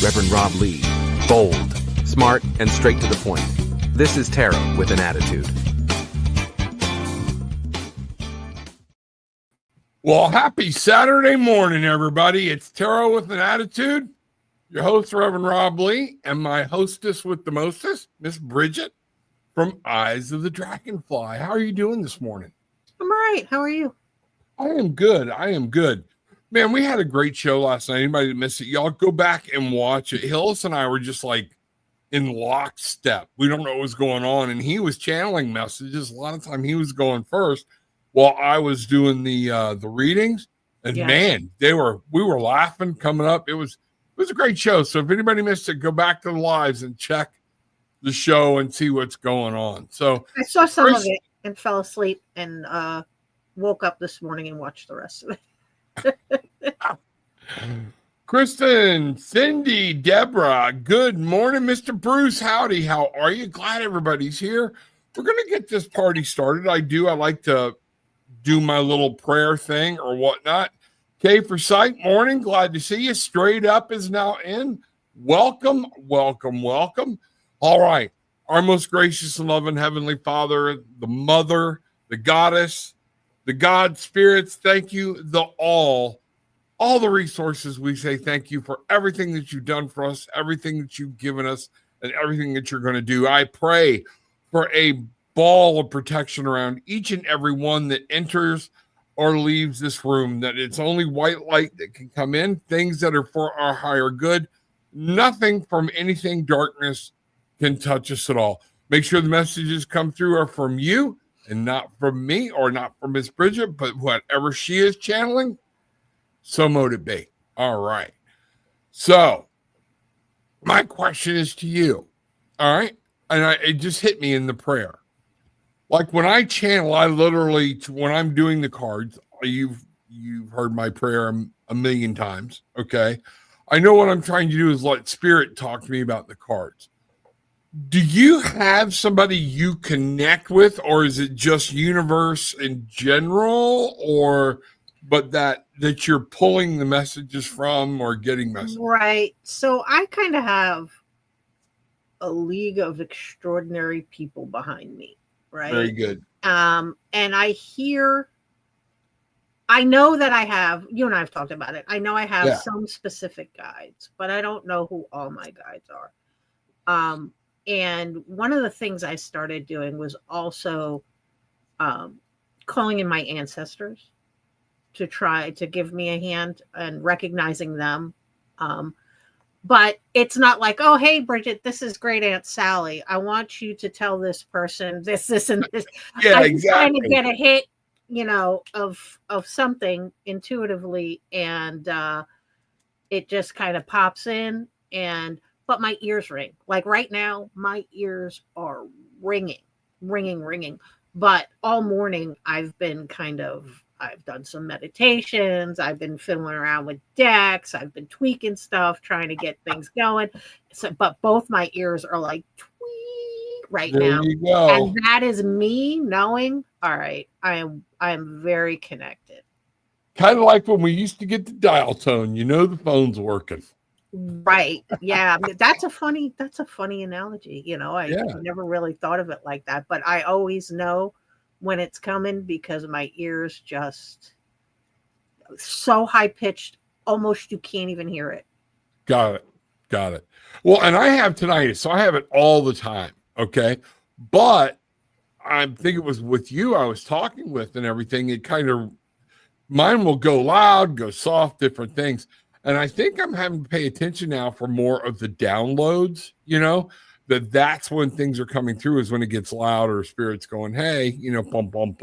Reverend Rob Lee. Bold, smart, and straight to the point. This is Tarot with an Attitude. Well, happy Saturday morning, everybody. It's Tarot with an Attitude. Your host, Reverend Rob Lee, and my hostess with the mostest, Miss Brigitte from Eyes of the Dragonfly. How are you doing this morning? I'm all right. How are you? I am good. Man, we had a great show last night. Anybody that missed it, y'all go back and watch it. Hillis and I were just like in lockstep. We don't know what was going on. And he was channeling messages. A lot of time he was going first while I was doing the readings. And man, we were laughing coming up. It was a great show. So if anybody missed it, go back to the lives and check the show and see what's going on. So I saw some of it and fell asleep and woke up this morning and watched the rest of it. Kristen, Cindy, Deborah, good morning. Mr. Bruce, howdy. How are you? Glad everybody's here. We're going to get this party started. I like to do my little prayer thing or whatnot. Kay for Sight, morning. Glad to see you. Straight Up is now in. Welcome. All right. Our most gracious and loving Heavenly Father, the Mother, the Goddess, the God Spirits, thank you. All the resources, we say thank you for everything that you've done for us, everything that you've given us, and everything that you're going to do. I pray for a ball of protection around each and every one that enters or leaves this room, that it's only white light that can come in, things that are for our higher good. Nothing from anything darkness can touch us at all. Make sure the messages come through are from you and not from me or not from Miss Bridget, but whatever she is channeling, so mote it be. All right. So my question is to you. All right. And it just hit me in the prayer. Like when I channel, I literally, when I'm doing the cards, you've heard my prayer a million times. Okay. I know what I'm trying to do is let Spirit talk to me about the cards. Do you have somebody you connect with, or is it just universe in general, but that you're pulling the messages from or getting messages? Right. So I kind of have a league of extraordinary people behind me, right? Very good. And I know that I have, you and I have talked about it. I know I have some specific guides, but I don't know who all my guides are. And one of the things I started doing was also calling in my ancestors to try to give me a hand and recognizing them. But it's not like, oh, hey, Bridget, this is great Aunt Sally. I want you to tell this person this, and this. Yeah, I'm exactly. trying to get a hit, of something intuitively. And it just kind of pops in but my ears ring. Like right now, my ears are ringing. But all morning, I've done some meditations. I've been fiddling around with decks. I've been tweaking stuff, trying to get things going. But both my ears are like tweak right now. You go. And that is me knowing, all right, I am very connected. Kind of like when we used to get the dial tone, the phone's working. Right. Yeah. That's a funny analogy. I never really thought of it like that, but I always know when it's coming because my ears just so high pitched, almost you can't even hear it. Got it. Well, and I have tinnitus, so I have it all the time. Okay. But I think it was with you I was talking with and everything. It kind of, mine will go loud, go soft, different things. And I think I'm having to pay attention now for more of the downloads, that's when things are coming through is when it gets louder, Spirit's going, hey, bump,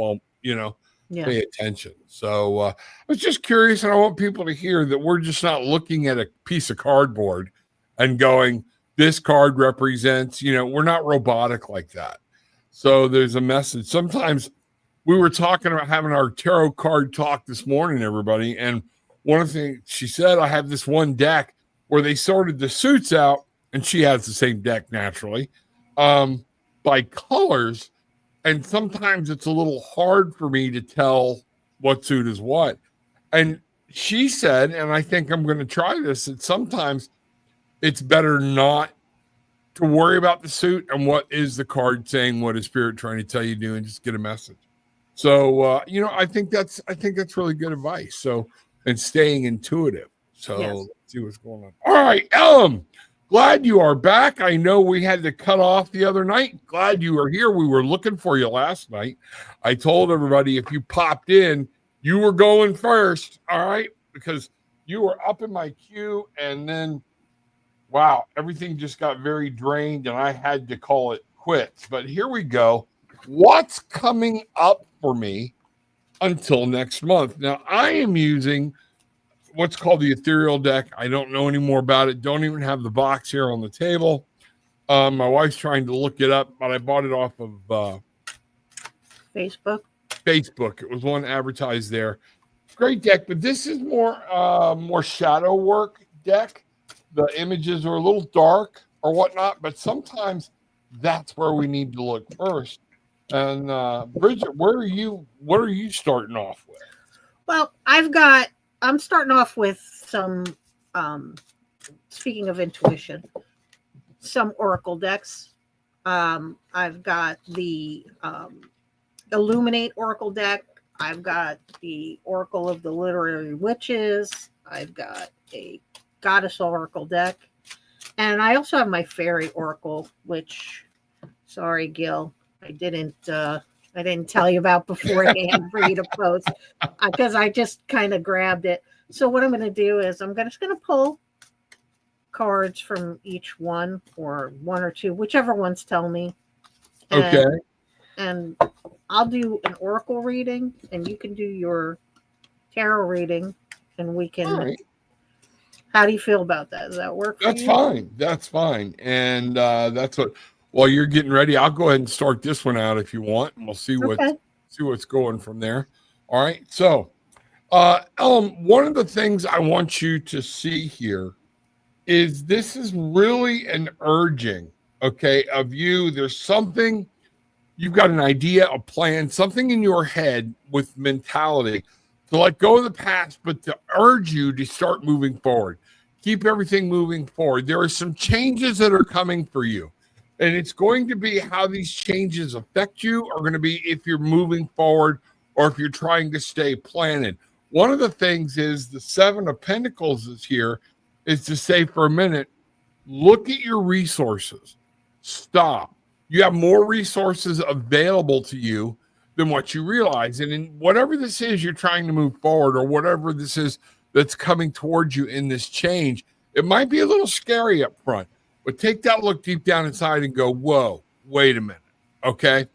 pay attention. So I was just curious, and I want people to hear that we're just not looking at a piece of cardboard and going, this card represents, we're not robotic like that. So there's a message. Sometimes we were talking about having our tarot card talk this morning, everybody, and one of the things she said, I have this one deck where they sorted the suits out, and she has the same deck naturally, by colors. And sometimes it's a little hard for me to tell what suit is what. And she said, and I think I'm going to try this, that sometimes it's better not to worry about the suit and what is the card saying, what is spirit trying to tell you to do, and just get a message. So I think that's really good advice. So, and staying intuitive. So Yes. let's see what's going on. All right, Ellen, glad you are back. I know we had to cut off the other night. Glad you are here. We were looking for you last night. I told everybody if you popped in, you were going first. All right, because you were up in my queue, and then wow, everything just got very drained, and I had to call it quits. But here we go. What's coming up for me until next month? Now, I am using what's called the ethereal deck. I don't know any more about it. Don't even have the box here on the table. My wife's trying to look it up, but I bought it off of Facebook. It was one advertised there. Great deck, but this is more shadow work deck. The images are a little dark or whatnot, but sometimes that's where we need to look first. And Bridget, what are you starting off with? Well, I'm starting off with some, speaking of intuition, some oracle decks. I've got the Illuminate Oracle deck. I've got the Oracle of the Literary Witches. I've got a Goddess Oracle deck. And I also have my Fairy Oracle, which, sorry, Gil, I didn't tell you about beforehand for you to post because I just kind of grabbed it. So what I'm going to do is I'm just going to pull cards from each one, or one or two, whichever ones tell me. Okay. And I'll do an oracle reading, and you can do your tarot reading, and we can. All right. How do you feel about that? Does that work for That's you? fine. That's fine. And that's what. While you're getting ready, I'll go ahead and start this one out if you want, and we'll see what's going from there. All right. So, Ellen, one of the things I want you to see here is this is really an urging, okay, of you. There's something, you've got an idea, a plan, something in your head with mentality to let go of the past, but to urge you to start moving forward. Keep everything moving forward. There are some changes that are coming for you. And it's going to be how these changes affect you are going to be if you're moving forward or if you're trying to stay planted. One of the things is the Seven of Pentacles is here, is to say for a minute, look at your resources. Stop. You have more resources available to you than what you realize. And in whatever this is you're trying to move forward, or whatever this is that's coming towards you in this change, it might be a little scary up front. But take that look deep down inside and go, whoa, wait a minute. Okay.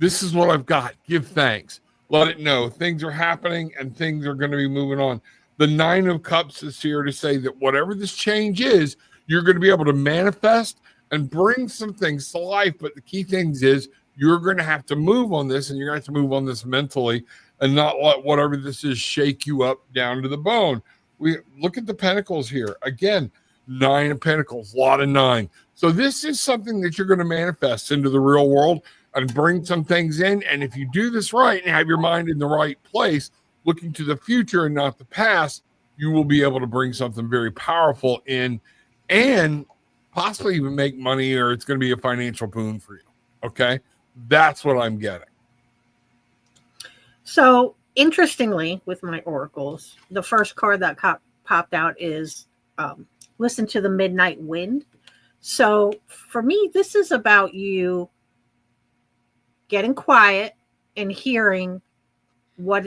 This is what I've got. Give thanks. Let it know things are happening and things are going to be moving on. The Nine of Cups is here to say that whatever this change is, you're going to be able to manifest and bring some things to life. But the key things is you're going to have to move on this, and you're going to have to move on this mentally and not let whatever this is shake you up down to the bone. We look at the Pentacles here. Again, Nine of Pentacles, a lot of nine. So this is something that you're going to manifest into the real world and bring some things in. And if you do this right and have your mind in the right place, looking to the future and not the past, you will be able to bring something very powerful in and possibly even make money, or it's going to be a financial boon for you. Okay. That's what I'm getting. So interestingly, with my oracles, the first card that popped out is Listen to the Midnight Wind. So for me, this is about you getting quiet and hearing what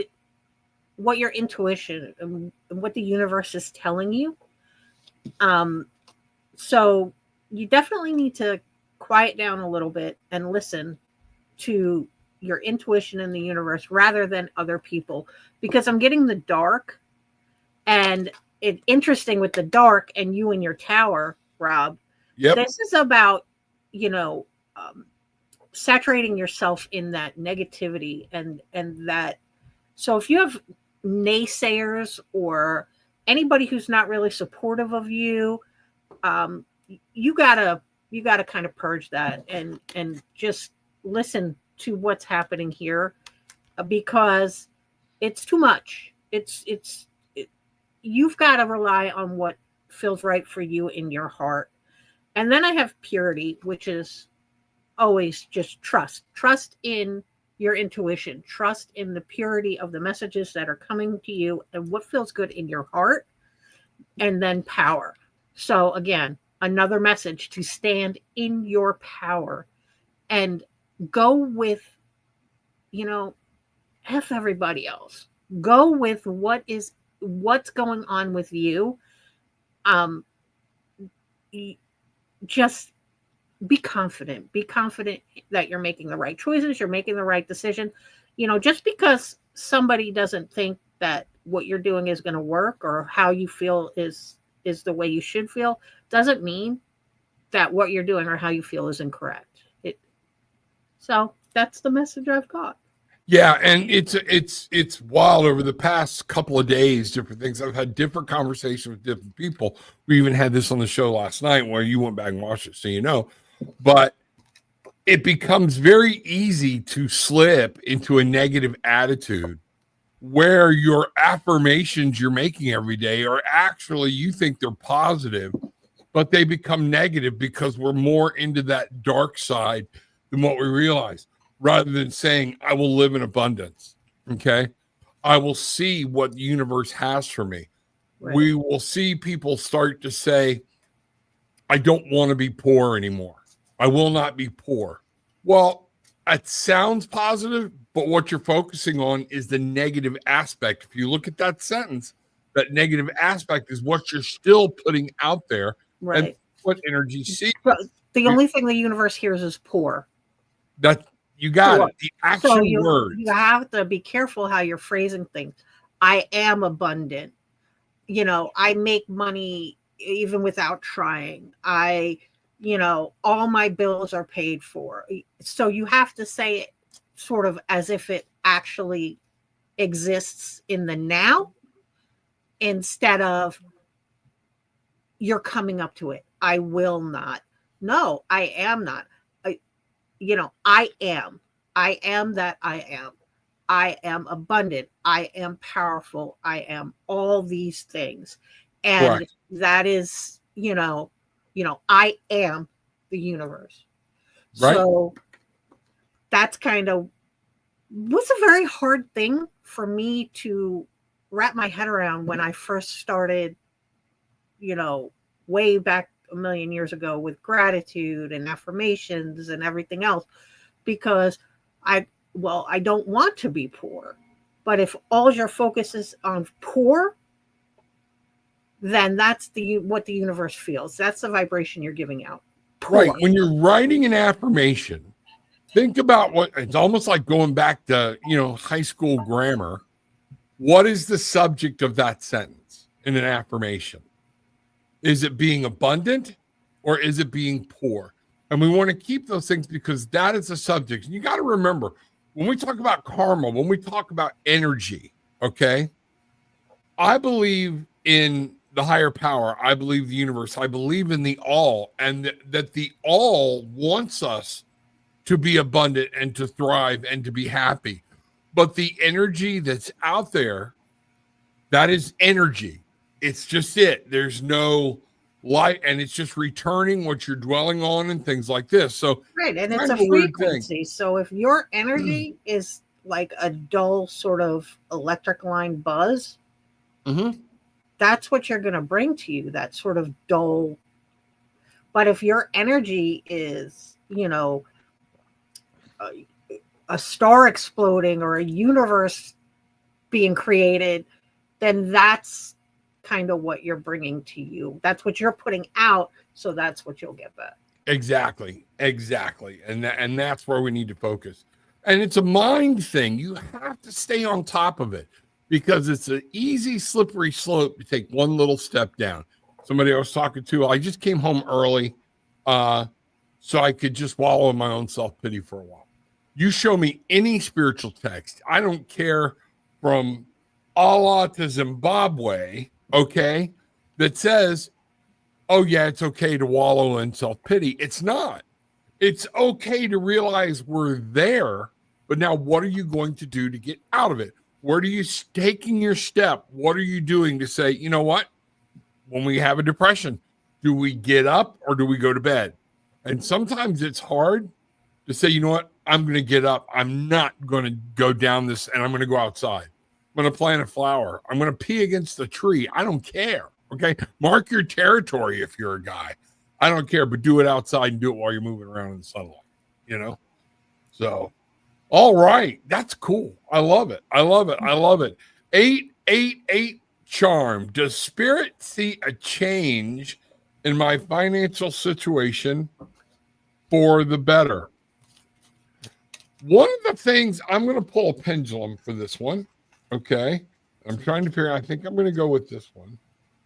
your intuition and what the universe is telling you. So you definitely need to quiet down a little bit and listen to your intuition in the universe rather than other people, because I'm getting the dark, and it's interesting with the dark and you and your tower, Rob. Yep. This is about, saturating yourself in that negativity and that. So if you have naysayers or anybody who's not really supportive of you, you gotta kind of purge that and just listen to what's happening here, because it's too much. You've got to rely on what feels right for you in your heart. And then I have purity, which is always just trust in your intuition, trust in the purity of the messages that are coming to you and what feels good in your heart. And then power. So again, another message to stand in your power and go with, F everybody else. Go with what's going on with you. Um, just be confident. Be confident that you're making the right choices. You're making the right decision. Just because somebody doesn't think that what you're doing is going to work or how you feel is the way you should feel, doesn't mean that what you're doing or how you feel is incorrect. So that's the message I've got. Yeah, and it's wild over the past couple of days, different things. I've had different conversations with different people. We even had this on the show last night where you went back and watched it, so you know. But it becomes very easy to slip into a negative attitude where your affirmations you're making every day are actually, you think they're positive, but they become negative because we're more into that dark side than what we realize. Rather than saying, I will live in abundance. Okay. I will see what the universe has for me. Right. We will see people start to say, I don't want to be poor anymore. I will not be poor. Well, it sounds positive, but what you're focusing on is the negative aspect. If you look at that sentence, that negative aspect is what you're still putting out there. Right. And what energy sees. The only thing the universe hears is poor. That you got it. The action words. You have to be careful how you're phrasing things. I am abundant. I make money even without trying. All my bills are paid for. So you have to say it sort of as if it actually exists in the now instead of you're coming up to it. I will not. No, I am not. I am. I am that I am. I am abundant. I am powerful. I am all these things. And Correct. That is, I am the universe. Right. So that's kind of was a very hard thing for me to wrap my head around when I first started, way back a million years ago with gratitude and affirmations and everything else, because I don't want to be poor. But if all your focus is on poor, then that's what the universe feels. That's the vibration you're giving out. Poor. Right. When you're writing an affirmation, think about it's almost like going back to, high school grammar. What is the subject of that sentence in an affirmation? Is it being abundant or is it being poor? And we want to keep those things because that is the subject. And you got to remember, when we talk about karma, when we talk about energy, okay, I believe in the higher power. I believe the universe. I believe in the all, and that the all wants us to be abundant and to thrive and to be happy. But the energy that's out there, that is energy. It's just it. There's no light, and it's just returning what you're dwelling on and things like this. So right, and it's a frequency. So if your energy is like a dull sort of electric line buzz, that's what you're going to bring to you. That sort of dull. But if your energy is, a star exploding or a universe being created, then that's kind of what you're bringing to you. That's what you're putting out. So that's what you'll get back. Exactly. And that's where we need to focus. And it's a mind thing. You have to stay on top of it because it's an easy, slippery slope to take one little step down. Somebody I was talking to, I just came home early so I could just wallow in my own self-pity for a while. You show me any spiritual text, I don't care, from Allah to Zimbabwe, okay, that says, oh yeah, it's okay to wallow in self-pity. It's not. It's okay to realize we're there, but now what are you going to do to get out of it? Where are you taking your step? What are you doing to say, you know what? when we have a depression, do we get up or do we go to bed? And sometimes it's hard to say, you know what, I'm going to get up. I'm not going to go down this and I'm going to go outside. I'm going to plant a flower. I'm going to pee against the tree. I don't care. Okay. Mark your territory if you're a guy. I don't care, but do it outside and do it while you're moving around in the sunlight, you know? So, all right. That's cool. I love it. I love it. I love it. 888 charm. Does spirit see a change in my financial situation for the better? One of the things, I'm going to pull a pendulum for this one. Okay. I'm trying to figure out, I think I'm going to go with this one.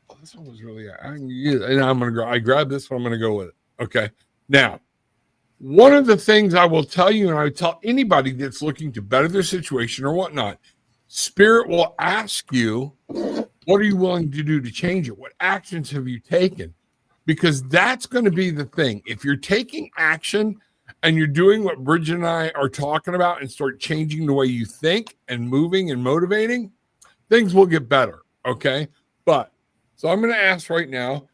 Oh, this one was really, and I'm going to go, I grabbed this one. I'm going to go with it. Okay. Now, one of the things I will tell you, and I would tell anybody that's looking to better their situation or whatnot, spirit will ask you, what are you willing to do to change it? What actions have you taken? Because that's going to be the thing. If you're taking action and you're doing what Bridget and I are talking about and start changing the way you think and moving and motivating, things will get better. Okay. But so I'm going to ask right now,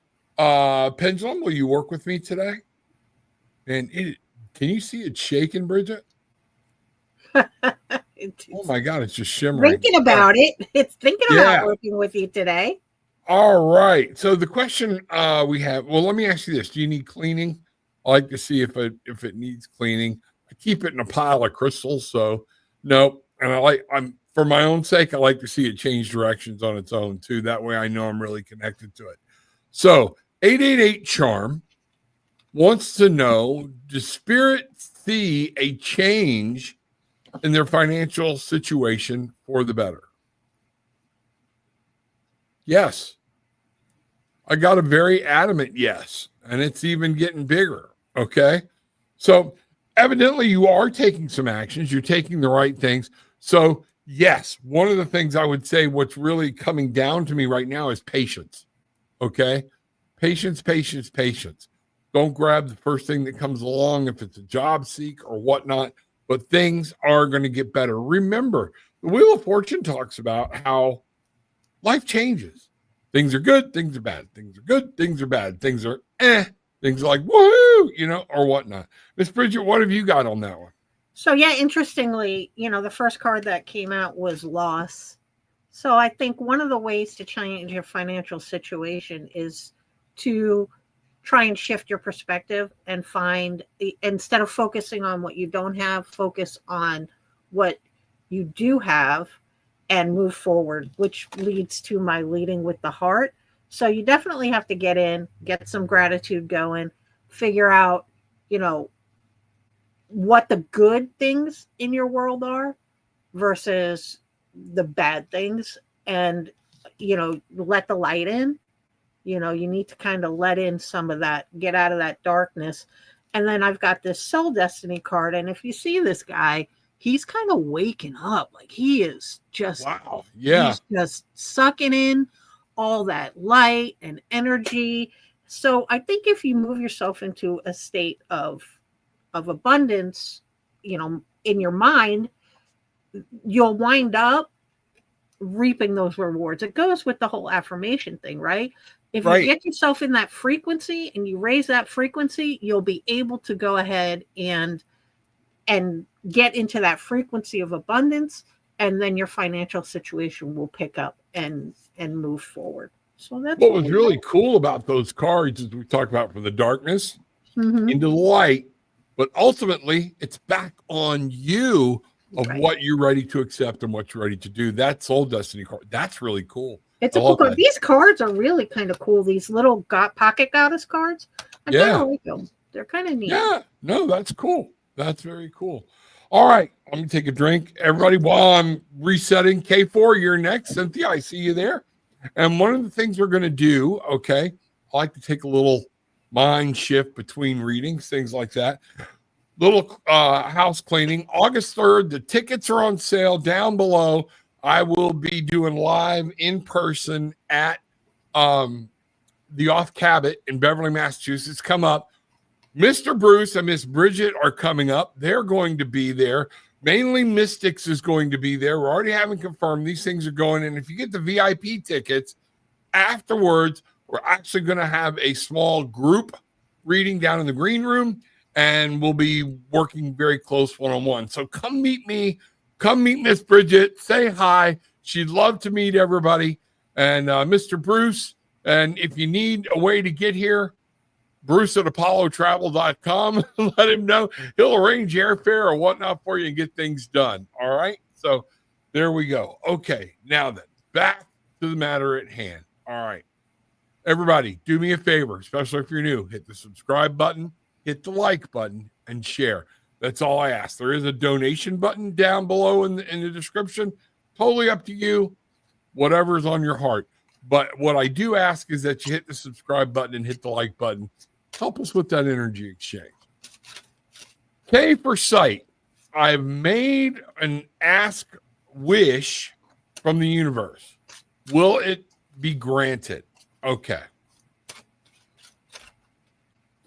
Pendulum, will you work with me today? And can you see it shaking, Bridget? Oh my God, it's just shimmering. Thinking about it. It's thinking about working with you today. All right. So the question we have, well, let me ask you this. Do you need cleaning? I like to see if it needs cleaning. I keep it in a pile of crystals, so no. And I'm for my own sake, I like to see it change directions on its own too. That way I know I'm really connected to it. So 888 charm wants to know, does spirit see a change in their financial situation for the better? Yes. I got a very adamant yes, and it's even getting bigger. Okay. So evidently you are taking some actions. You're taking the right things. So yes, one of the things I would say what's really coming down to me right now is patience. Okay. Patience, patience, patience. Don't grab the first thing that comes along if it's a job seek or whatnot, but things are going to get better. Remember, the Wheel of Fortune talks about how life changes. Things are good, things are bad. Things are good, things are bad. Things are things are like woohoo, you know, or whatnot. Miss Bridget, what have you got on that one? So yeah, interestingly, you know, the first card that came out was loss. So I think one of the ways to change your financial situation is to try and shift your perspective and find, instead of focusing on what you don't have, focus on what you do have and move forward, which leads to my leading with the heart. So you definitely have to get some gratitude going, figure out, you know, what the good things in your world are versus the bad things, and, you know, let the light in. You know, you need to kind of let in some of that, get out of that darkness. And then I've got this Soul Destiny card. And if you see this guy, he's kind of waking up. Like he is just, wow. Yeah. He's just sucking in all that light and energy. So I think if you move yourself into a state of abundance, you know, in your mind, you'll wind up reaping those rewards. It goes with the whole affirmation thing, right? If you get yourself in that frequency and you raise that frequency, you'll be able to go ahead and get into that frequency of abundance, and then your financial situation will pick up and move forward. So that's what was really cool about those cards is we talked about from the darkness into the light, but ultimately it's back on you of what you're ready to accept and what you're ready to do. That Soul Destiny card, that's really cool. It's a cool card. These cards are really kind of cool. These little pocket goddess cards. I kind of like them. They're kind of neat. Yeah, no, that's cool. That's very cool. All right, I'm gonna take a drink, everybody. While I'm resetting, K4, you're next. Cynthia, I see you there. And one of the things we're gonna do, okay, I like to take a little mind shift between readings, things like that. Little house cleaning. August 3rd, the tickets are on sale down below. I will be doing live in person at the Off Cabot in Beverly, Massachusetts. Come up. Mr. Bruce and Miss Bridget are coming up. They're going to be there. Mainly Mystics is going to be there. We're already having confirmed these things are going. And if you get the VIP tickets, afterwards, We're actually going to have a small group reading down in the green room, and we'll be working very close one-on-one. So come meet me. Come meet Miss Brigitte. Say hi. She'd love to meet everybody. And Mr. Bruce, and if you need a way to get here, Bruce at apollotravel.com. Let him know. He'll arrange airfare or whatnot for you and get things done. All right. So there we go. Okay. Now then, back to the matter at hand. All right. Everybody, do me a favor, especially if you're new. Hit the subscribe button, hit the like button, and share. That's all I ask. There is a donation button down below in the description. Totally up to you. Whatever's on your heart. But what I do ask is that you hit the subscribe button and hit the like button. Help us with that energy exchange. K for sight. I've made an ask wish from the universe. Will it be granted? Okay.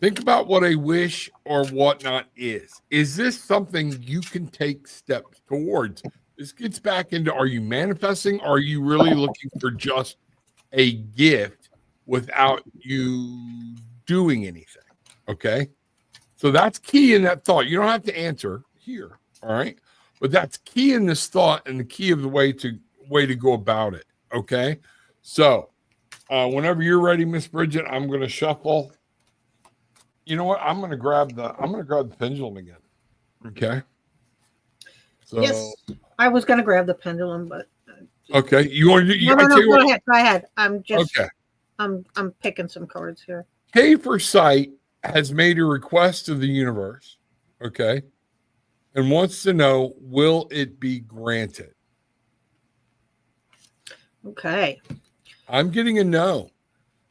Think about what a wish or whatnot is. Is this something you can take steps towards? This gets back into, are you manifesting? Are you really looking for just a gift without you doing anything? Okay. So that's key in that thought. You don't have to answer here. All right. But that's key in this thought and the key of the way to go about it. Okay. So whenever you're ready, Miss Bridget, I'm going to shuffle. You know what? I'm going to grab the pendulum again. Okay. So, yes, I was going to grab the pendulum, but okay. You want to do? No, go ahead. Go ahead. I'm just okay. I'm picking some cards here. K for sight has made a request to the universe. Okay. And wants to know, will it be granted? Okay. I'm getting a no.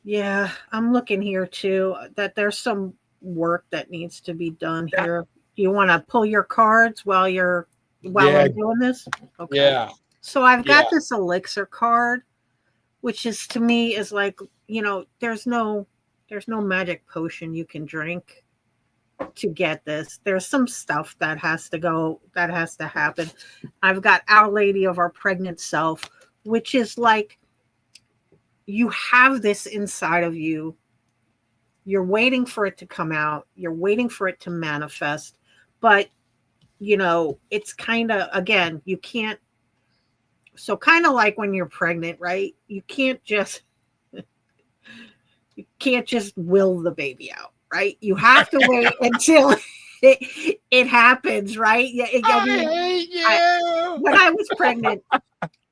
Yeah, I'm looking here too, that there's some work that needs to be done here. Do you want to pull your cards while I'm doing this? Okay. Yeah. So I've got this elixir card, which is to me is like, there's no magic potion you can drink to get this. There's some stuff that has to happen. I've got Our Lady of Our Pregnant Self, which is like, you have this inside of you. You're waiting for it to come out. You're waiting for it to manifest. But, it's kind of, again, you can't. So kind of like when you're pregnant, right? You can't just will the baby out, right? You have to wait until it happens, right? Yeah. When I was pregnant,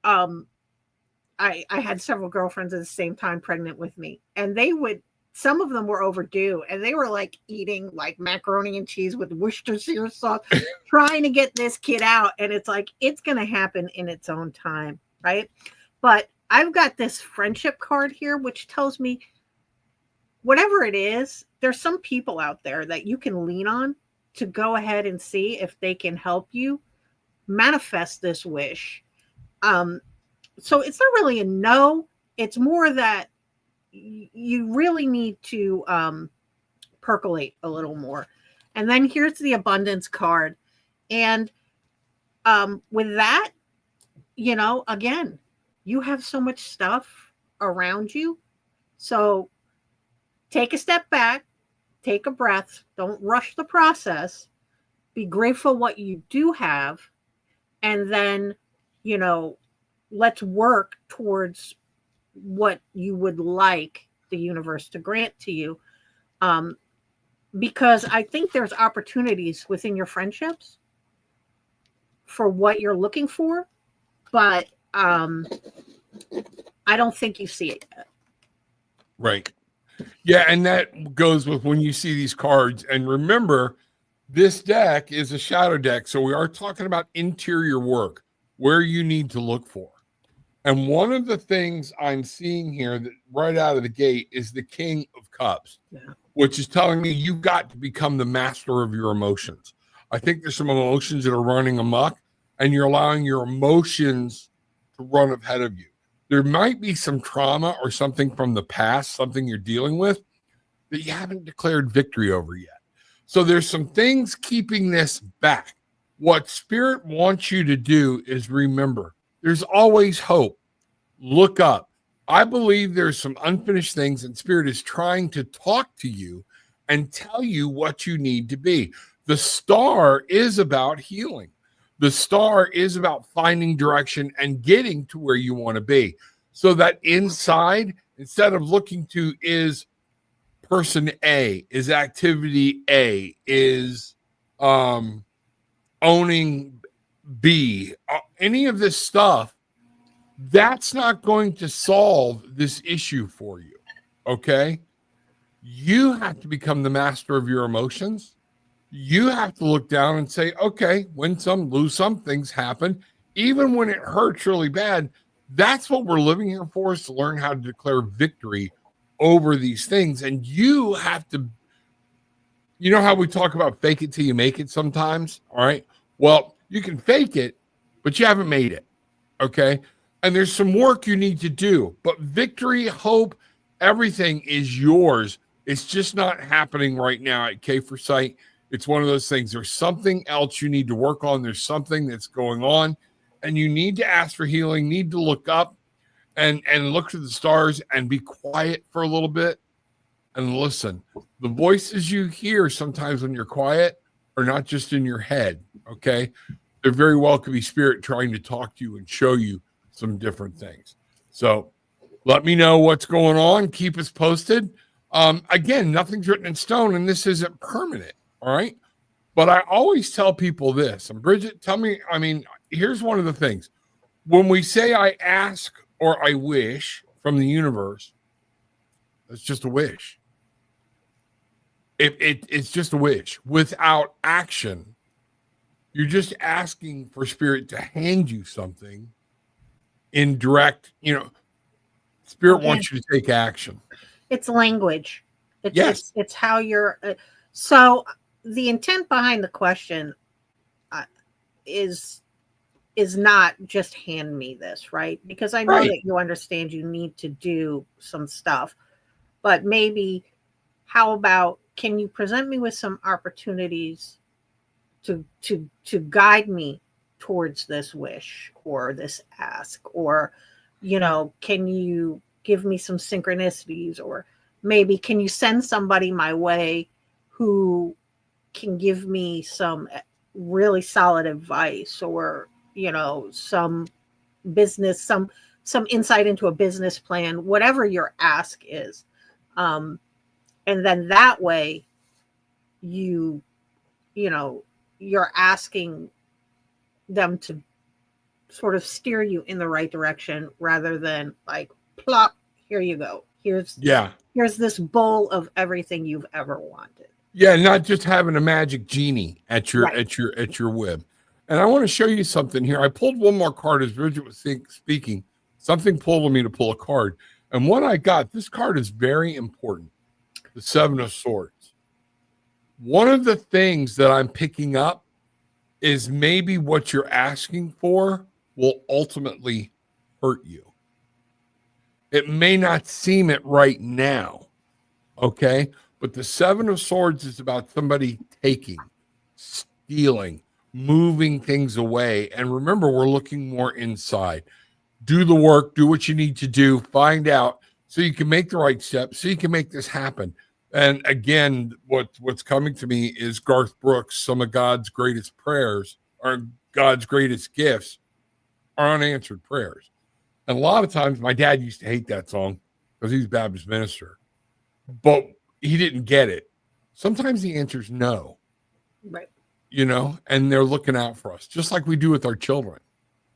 I had several girlfriends at the same time pregnant with me, and some of them were overdue, and they were like eating like macaroni and cheese with Worcestershire sauce, trying to get this kid out. And it's like, it's going to happen in its own time. Right. But I've got this friendship card here, which tells me whatever it is, there's some people out there that you can lean on to go ahead and see if they can help you manifest this wish. So it's not really a no. It's more that you really need to percolate a little more. And then here's the abundance card. And with that, again, you have so much stuff around you. So take a step back, take a breath. Don't rush the process. Be grateful what you do have. And then, let's work towards what you would like the universe to grant to you. Because I think there's opportunities within your friendships for what you're looking for, but I don't think you see it yet. Right. Yeah, and that goes with when you see these cards. And remember, this deck is a shadow deck, so we are talking about interior work, where you need to look for. And one of the things I'm seeing here that right out of the gate is the King of Cups, which is telling me you've got to become the master of your emotions. I think there's some emotions that are running amok, and you're allowing your emotions to run ahead of you. There might be some trauma or something from the past, something you're dealing with that you haven't declared victory over yet. So there's some things keeping this back. What Spirit wants you to do is remember, there's always hope. Look up. I believe there's some unfinished things, and Spirit is trying to talk to you and tell you what you need to be. The star is about healing. The star is about finding direction and getting to where you want to be. So that inside, instead of looking to is person A, is activity A, is owning B, any of this stuff, that's not going to solve this issue for you. Okay. You have to become the master of your emotions. You have to look down and say, okay, win some, lose some, things happen. Even when it hurts really bad, that's what we're living here for, is to learn how to declare victory over these things. And you have to, you know how we talk about fake it till you make it sometimes? All right. Well, you can fake it, but you haven't made it. Okay. And there's some work you need to do, but victory, hope, everything is yours. It's just not happening right now at K for Sight. It's one of those things. There's something else you need to work on. There's something that's going on, and you need to ask for healing, need to look up and look to the stars and be quiet for a little bit and listen. The voices you hear sometimes when you're quiet are not just in your head, okay? They're very well could be Spirit trying to talk to you and show you some different things. So let me know what's going on. Keep us posted. Again, nothing's written in stone, and this isn't permanent. All right. But I always tell people this. And Brigitte, tell me, I mean, here's one of the things. When we say I ask or I wish from the universe, it's just a wish. It's just a wish. Without action, you're just asking for Spirit to hand you something in direct, Spirit wants you to take action. It's language. Yes. It's how you're. So the intent behind the question is not just hand me this, right? Because I know that you understand you need to do some stuff, but maybe how about, can you present me with some opportunities to guide me towards this wish or this ask, or, can you give me some synchronicities, or maybe can you send somebody my way who can give me some really solid advice, or, some business, some insight into a business plan, whatever your ask is. And then that way you're asking them to sort of steer you in the right direction, rather than like, plop, here you go. Here's this bowl of everything you've ever wanted. Yeah, not just having a magic genie at your whim. And I want to show you something here. I pulled one more card as Brigitte was speaking. Something pulled me to pull a card. And what I got, this card is very important. The Seven of Swords. One of the things that I'm picking up is maybe what you're asking for will ultimately hurt you. It may not seem it right now, okay? But the Seven of Swords is about somebody taking, stealing, moving things away. And remember, we're looking more inside. Do the work, do what you need to do, find out so you can make the right steps, so you can make this happen. And again, what's coming to me is Garth Brooks, some of God's greatest prayers, or God's greatest gifts, are unanswered prayers. And a lot of times my dad used to hate that song because he's a Baptist minister, but he didn't get it. Sometimes the answer is no. Right. And they're looking out for us, just like we do with our children.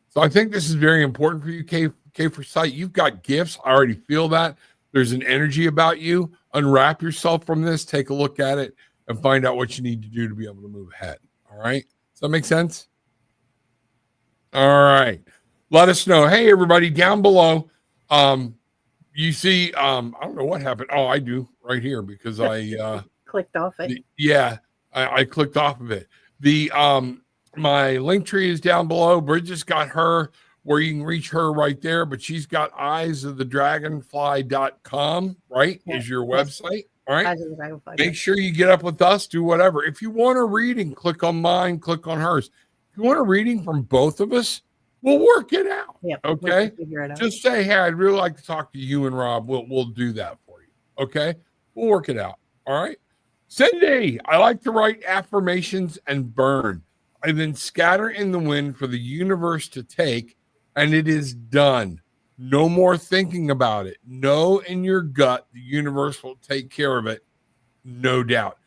So I think this is very important for you, K for Sight. You've got gifts. I already feel that. There's an energy about you. Unwrap yourself from this, take a look at it, and find out what you need to do to be able to move ahead. All right? Does that make sense? All right. Let us know. Hey, everybody, down below. You see, I don't know what happened. Oh, I do right here because I clicked off it. I clicked off of it. My link tree is down below. Bridget's got her where you can reach her right there, but she's got eyesofthedragonfly.com, right? Yes. Is your website. All right. Make sure you get up with us, do whatever. If you want a reading, click on mine, click on hers. If you want a reading from both of us, We'll work it out. Yep. Okay. Figure it out. Just say, hey, I'd really like to talk to you and Rob. We'll do that for you. Okay. We'll work it out. All right. Cindy, I like to write affirmations and burn. I then scatter in the wind for the universe to take, and it is done. No more thinking about it. Know in your gut the universe will take care of it, no doubt.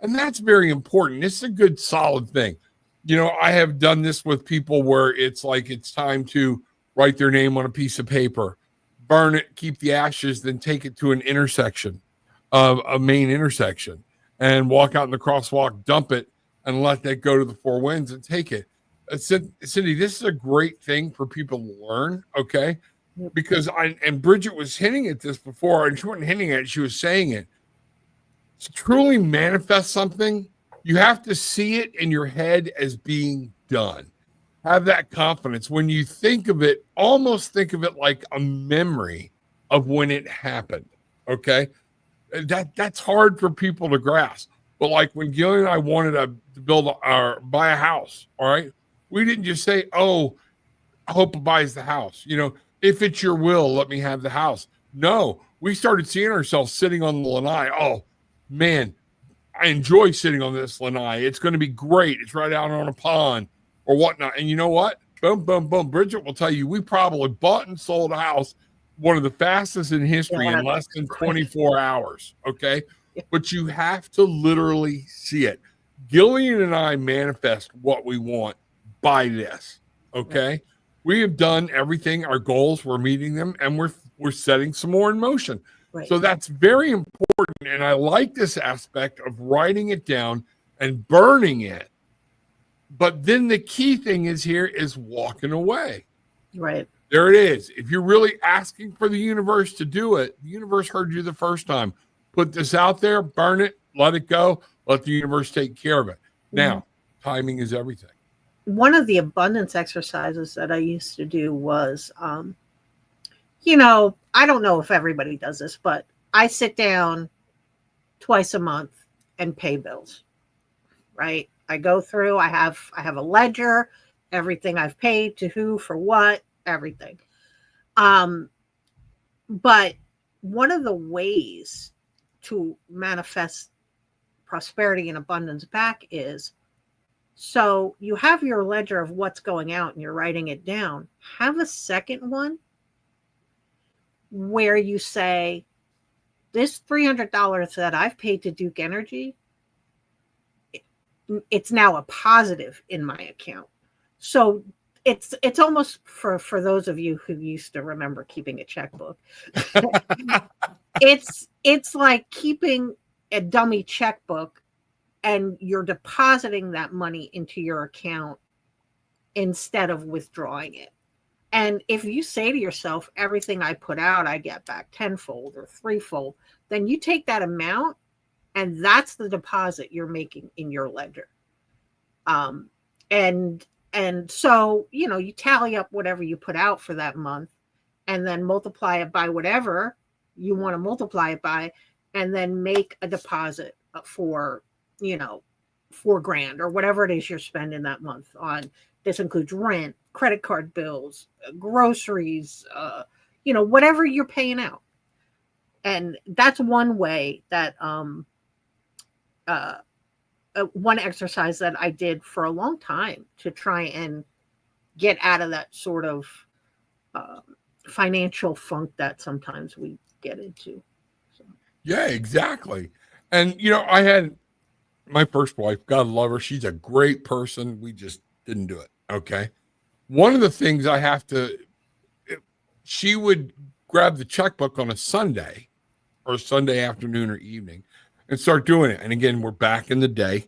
And that's very important. It's a good, solid thing. You know, I have done this with people where it's like it's time to write their name on a piece of paper, burn it, keep the ashes, then take it to an intersection, a main intersection, and walk out in the crosswalk, dump it, and let that go to the four winds and take it. Cindy, this is a great thing for people to learn, okay? Because and Brigitte was hinting at this before, and she wasn't hinting at it, she was saying it. To truly manifest something, you have to see it in your head as being done. Have that confidence. When you think of it, almost think of it like a memory of when it happened, okay? That's hard for people to grasp. But like when Gillian and I wanted to build or buy a house, all right? We didn't just say, oh, I hope it buys the house. You know, if it's your will, let me have the house. No, we started seeing ourselves sitting on the lanai. Oh, man, I enjoy sitting on this lanai. It's going to be great. It's right out on a pond or whatnot. And you know what? Boom, boom, boom. Brigitte will tell you, we probably bought and sold a house, one of the fastest in history, in less than 24 hours. Okay. But you have to literally see it. Gillian and I manifest what we want by this. Okay. We have done everything, our goals, we're meeting them, and we're setting some more in motion. Right. So that's very important. And I like this aspect of writing it down and burning it. But then the key thing is walking away. Right. There it is. If you're really asking for the universe to do it, the universe heard you the first time. Put this out there, burn it, let it go, let the universe take care of it. Now, timing is everything. One of the abundance exercises that I used to do was, you know, I don't know if everybody does this, but I sit down twice a month and pay bills, right? I go through, I have a ledger, everything I've paid to who, for what, everything. But one of the ways to manifest prosperity and abundance back is, so you have your ledger of what's going out and you're writing it down. Have a second one where you say, this $300 that I've paid to Duke Energy, it's now a positive in my account. So it's almost, for those of you who used to remember keeping a checkbook, it's like keeping a dummy checkbook, and you're depositing that money into your account instead of withdrawing it. And if you say to yourself, everything I put out, I get back tenfold or threefold, then you take that amount and that's the deposit you're making in your ledger. And so, you know, you tally up whatever you put out for that month and then multiply it by whatever you want to multiply it by, and then make a deposit for, you know, $4,000 or whatever it is you're spending that month on. This includes rent, credit card bills, groceries, you know, whatever you're paying out. And that's one way that, one exercise that I did for a long time to try and get out of that sort of financial funk that sometimes we get into. So. Yeah, exactly. And, you know, I had my first wife, God love her. She's a great person. We just didn't do it. Okay. One of the things she would grab the checkbook on a Sunday or Sunday afternoon or evening and start doing it. And again, we're back in the day.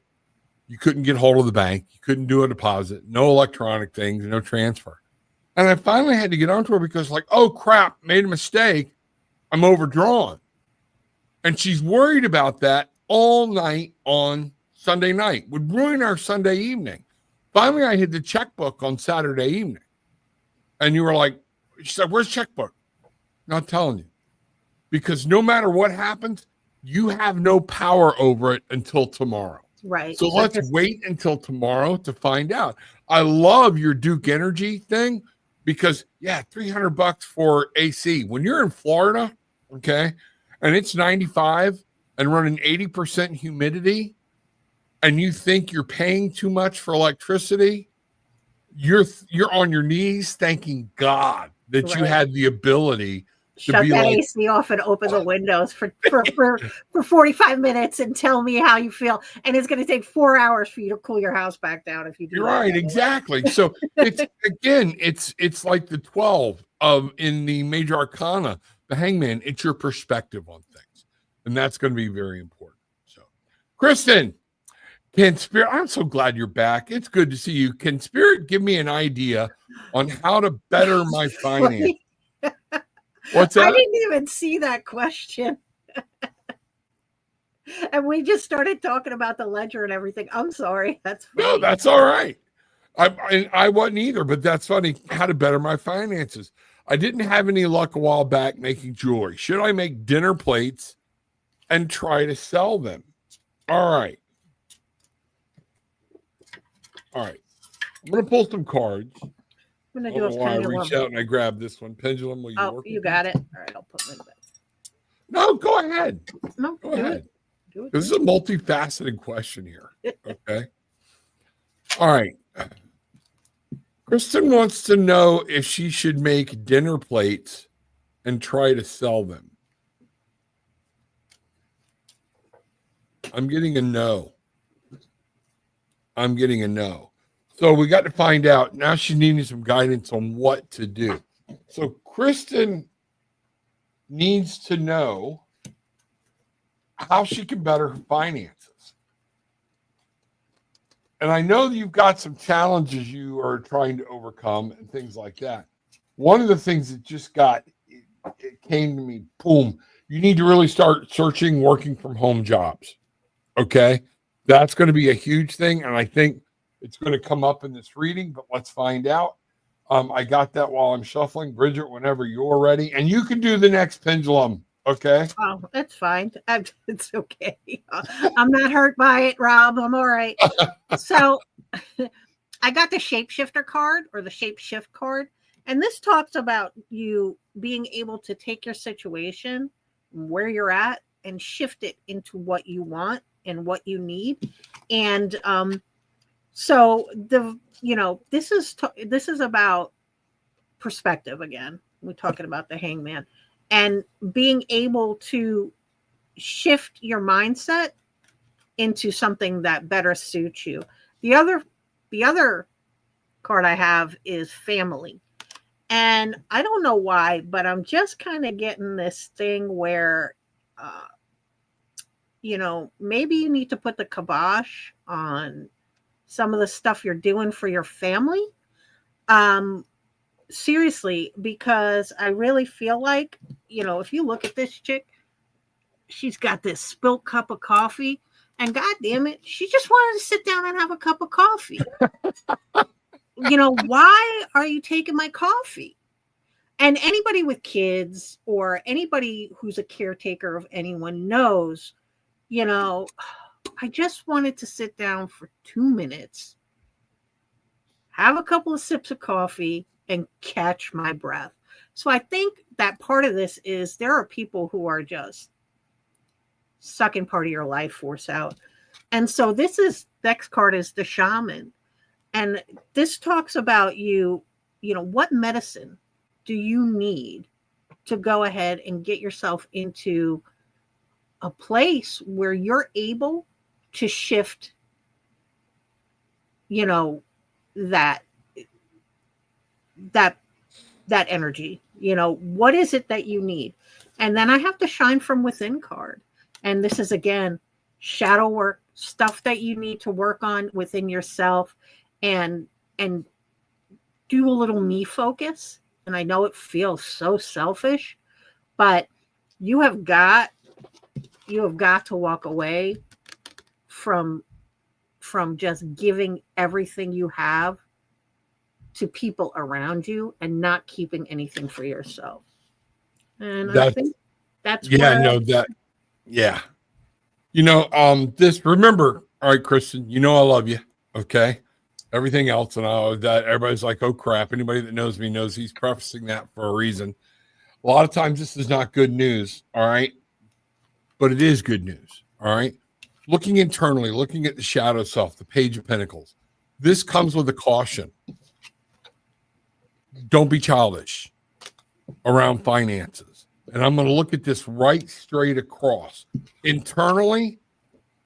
You couldn't get hold of the bank. You couldn't do a deposit, no electronic things, no transfer. And I finally had to get onto her because, like, oh crap, made a mistake. I'm overdrawn. And she's worried about that all night on Sunday night. Would ruin our Sunday evening. Finally, I hid the checkbook on Saturday evening. And you were like, she said, where's checkbook? Not telling you. Because no matter what happens, you have no power over it until tomorrow. Right. So let's wait until tomorrow to find out. I love your Duke Energy thing. because $300 for AC when you're in Florida, okay, and it's 95 and running 80% humidity, and you think you're paying too much for electricity, you're on your knees thanking God that you had the ability to shut be that like, AC off and open the windows for 45 minutes and tell me how you feel. And it's going to take 4 hours for you to cool your house back down if you do. You're right, exactly. So it's like the 12 of in the major arcana, the hangman. It's your perspective on things, and that's going to be very important. So, Kristen, can Spirit? I'm so glad you're back. It's good to see you. Can Spirit give me an idea on how to better my finance? What's that? I didn't even see that question. And we just started talking about the ledger and everything. I'm sorry. That's funny. No, that's all right. I wasn't either, but that's funny. How to better my finances. I didn't have any luck a while back making jewelry. Should I make dinner plates and try to sell them? All right. I'm going to pull some cards. I'm going to do a pendulum. I reached out and I grabbed this one. Pendulum, will you work? You got it. All right, I'll put it in. No, go ahead. No, go ahead. This is a multifaceted question here. Okay. All right. Kristen wants to know if she should make dinner plates and try to sell them. I'm getting a no. So we got to find out. Now she's needing some guidance on what to do. So Kristen needs to know how she can better her finances. And I know that you've got some challenges you are trying to overcome and things like that. One of the things that just it came to me, boom, you need to really start searching working from home jobs. Okay. That's going to be a huge thing. And I think it's going to come up in this reading, but let's find out. I got that while I'm shuffling. Bridget, whenever you're ready. And you can do the next pendulum. Okay. Oh, that's fine. It's okay. I'm not hurt by it, Rob. I'm all right. So I got the shapeshifter card or the shapeshift card. And this talks about you being able to take your situation where you're at and shift it into what you want and what you need. And so this is about perspective again. We're talking about the hangman and being able to shift your mindset into something that better suits you. The other card I have is family. And I don't know why, but I'm just kind of getting this thing where maybe you need to put the kibosh on some of the stuff you're doing for your family. Seriously, because I really feel like, if you look at this chick, she's got this spilt cup of coffee, and God damn it, she just wanted to sit down and have a cup of coffee. Why are you taking my coffee? And anybody with kids or anybody who's a caretaker of anyone knows, I just wanted to sit down for 2 minutes, have a couple of sips of coffee, and catch my breath. So I think that part of this is there are people who are just sucking part of your life force out. And so next card is the shaman. And this talks about what medicine do you need to go ahead and get yourself into a place where you're able to shift, that energy. What is it that you need? And then I have the shine from within card. And this is again, shadow work, stuff that you need to work on within yourself and do a little me focus. And I know it feels so selfish, but you have got to walk away from just giving everything you have to people around you and not keeping anything for yourself. And I think that's remember, all right, Kristen, I love you. Okay. Everything else, and all of that, everybody's like, oh crap. Anybody that knows me knows he's prefacing that for a reason. A lot of times this is not good news, all right? But it is good news, all right? Looking internally, looking at the shadow self, the Page of Pentacles. This comes with a caution. Don't be childish around finances. And I'm going to look at this right straight across. Internally,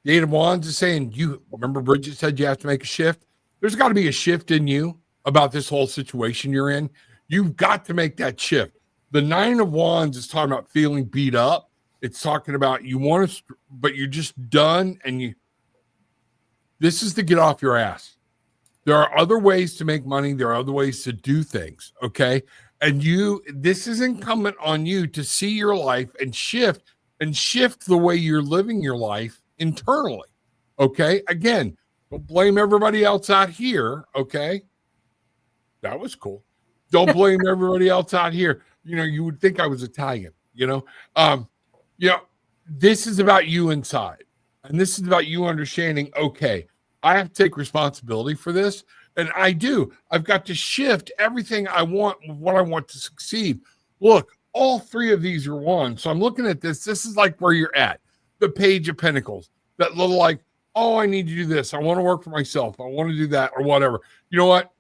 the Eight of Wands is saying, you remember Bridget said you have to make a shift? There's got to be a shift in you about this whole situation you're in. You've got to make that shift. The Nine of Wands is talking about feeling beat up. It's talking about you want to, but you're just done. And this is to get off your ass. There are other ways to make money. There are other ways to do things. Okay. And this is incumbent on you to see your life and shift the way you're living your life internally. Okay. Again, don't blame everybody else out here. Okay. That was cool. Don't blame everybody else out here. You would think I was Italian, this is about you inside. And this is about you understanding, okay, I have to take responsibility for this. And I do. I've got to shift everything I want, what I want to succeed. Look, all three of these are one. So I'm looking at this. This is like where you're at. The Page of Pentacles. That little like, oh, I need to do this. I want to work for myself. I want to do that or whatever. You know what?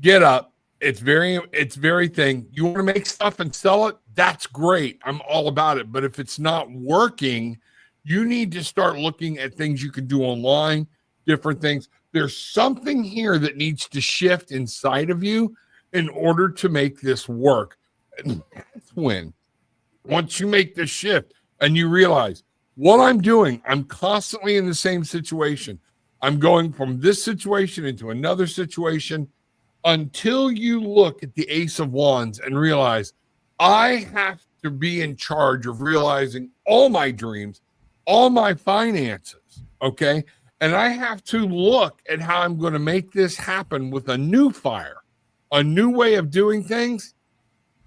Get up. It's very thing. You want to make stuff and sell it? That's great. I'm all about it. But if it's not working, you need to start looking at things you can do online, different things. There's something here that needs to shift inside of you in order to make this work. And that's when, once you make this shift and you realize what I'm doing, I'm constantly in the same situation. I'm going from this situation into another situation until you look at the Ace of Wands and realize I have to be in charge of realizing all my dreams, all my finances, okay? And I have to look at how I'm going to make this happen with a new fire, a new way of doing things.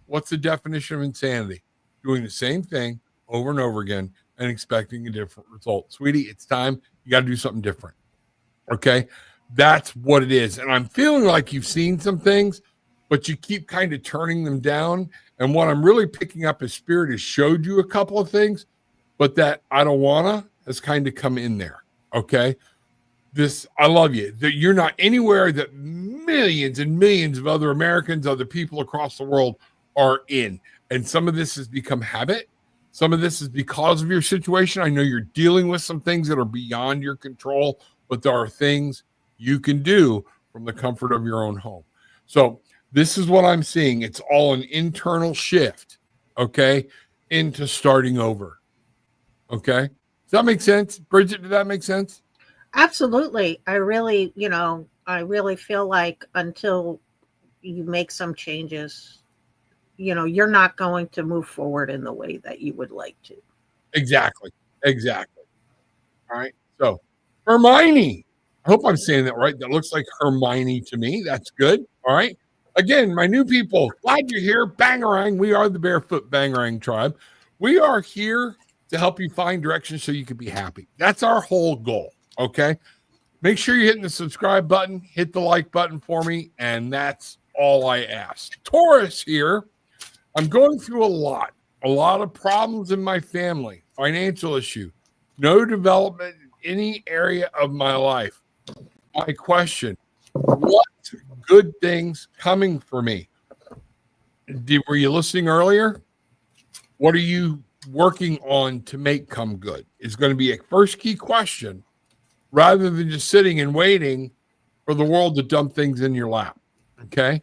What's the definition of insanity? Doing the same thing over and over again and expecting a different result. Sweetie, it's time. You got to do something different, okay? That's what it is. And I'm feeling like you've seen some things, but you keep kind of turning them down. And what I'm really picking up is Spirit has showed you a couple of things, but that I don't wanna has kind of come in there. Okay. This, I love you. That you're not anywhere that millions and millions of other Americans, other people across the world are in. And some of this has become habit. Some of this is because of your situation. I know you're dealing with some things that are beyond your control, but there are things you can do from the comfort of your own home. So this is what I'm seeing. It's all an internal shift, okay, into starting over. Okay. Does that make sense? Bridget, did that make sense? Absolutely. I really feel like until you make some changes, you're not going to move forward in the way that you would like to. Exactly. All right. So Hermione, I hope I'm saying that right. That looks like Hermione to me. That's good. All right. Again, my new people, glad you're here. Bangarang. We are the Barefoot Bangarang tribe. We are here to help you find direction so you can be happy. That's our whole goal. Okay. Make sure you're hitting the subscribe button, hit the like button for me, and that's all I ask. Taurus here. I'm going through a lot of problems in my family, financial issue, no development in any area of my life. My question, what good things coming for me? Were you listening earlier? What are you working on to make come good? Is going to be a first key question rather than just sitting and waiting for the world to dump things in your lap. Okay.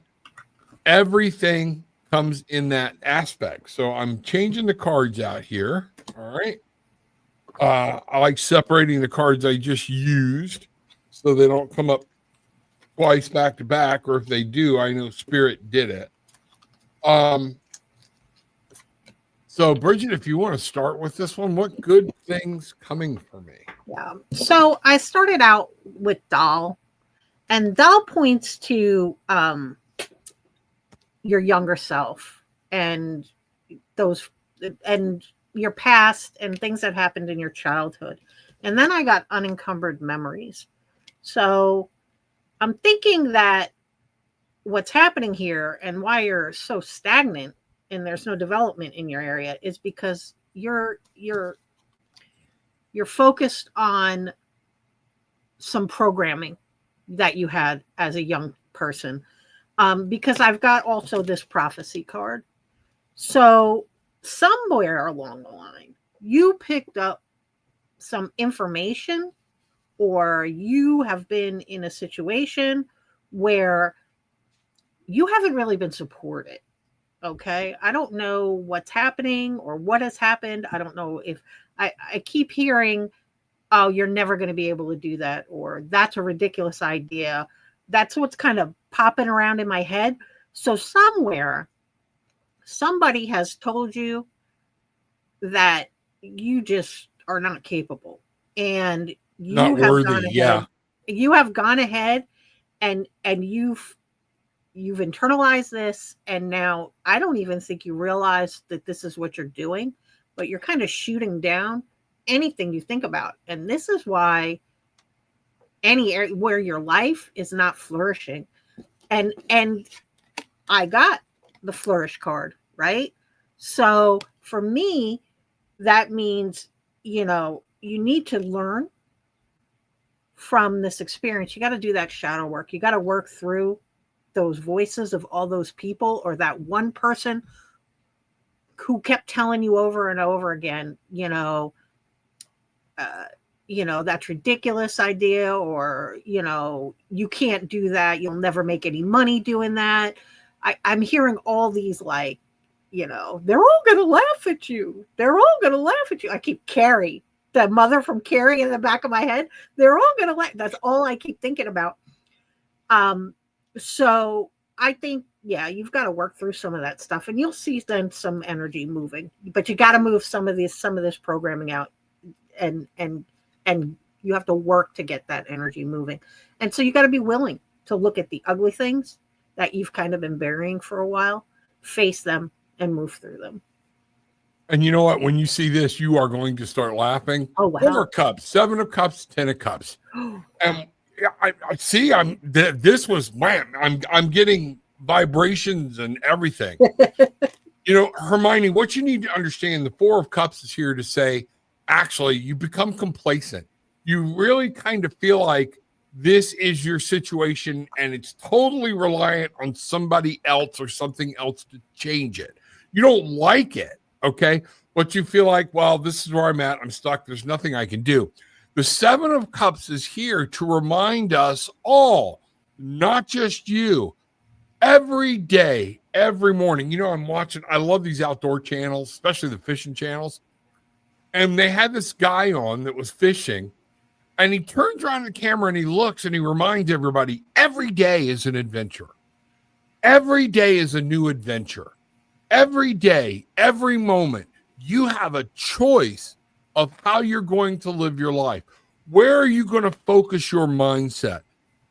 Everything comes in that aspect. So I'm changing the cards out here. All right. I like separating the cards I just used so they don't come up twice back to back, or if they do, I know Spirit did it. So Bridget, if you want to start with this one, what good things coming for me? Yeah. So I started out with Doll, and Doll points to your younger self and those and your past and things that happened in your childhood. And then I got unencumbered memories. So I'm thinking that what's happening here and why you're so stagnant and there's no development in your area is because you're focused on some programming that you had as a young person. Because I've got also this prophecy card. So somewhere along the line, you picked up some information, or you have been in a situation where you haven't really been supported. Okay. I don't know what's happening or what has happened. I don't know if I keep hearing, oh, you're never going to be able to do that, or that's a ridiculous idea. That's what's kind of popping around in my head. So somewhere, somebody has told you that you just are not capable, and you Not have worthy. gone ahead. Yeah. You have gone ahead and you've internalized this, and now I don't even think you realize that this is what you're doing, but you're kind of shooting down anything you think about. And this is why any area where your life is not flourishing. And I got the flourish card, right? So for me, that means, you need to learn from this experience. You got to do that shadow work. You got to work through those voices of all those people, or that one person who kept telling you over and over again, that's ridiculous idea, or, you can't do that. You'll never make any money doing that. I'm hearing all these, like, they're all going to laugh at you. They're all going to laugh at you. I keep Carrie, the mother from Carrie, in the back of my head. They're all going to laugh. That's all I keep thinking about. So I think, yeah, you've got to work through some of that stuff, and you'll see then some energy moving, but you got to move some of this programming out, and you have to work to get that energy moving. And so you got to be willing to look at the ugly things that you've kind of been burying for a while, face them, and move through them. And you know what? When you see this, you are going to start laughing. Oh, wow. 4 of Cups, 7 of Cups, 10 of Cups. And I see. This was, man. I'm getting vibrations and everything. Hermione, what you need to understand: the 4 of Cups is here to say, actually, you become complacent. You really kind of feel like this is your situation, and it's totally reliant on somebody else or something else to change it. You don't like it, okay? But you feel like, well, this is where I'm at. I'm stuck. There's nothing I can do. The 7 of Cups is here to remind us all, not just you, every day, every morning. I'm watching, I love these outdoor channels, especially the fishing channels. And they had this guy on that was fishing, and he turns around the camera and he looks and he reminds everybody, every day is an adventure. Every day is a new adventure. Every day, every moment, you have a choice of how you're going to live your life. Where are you going to focus your mindset?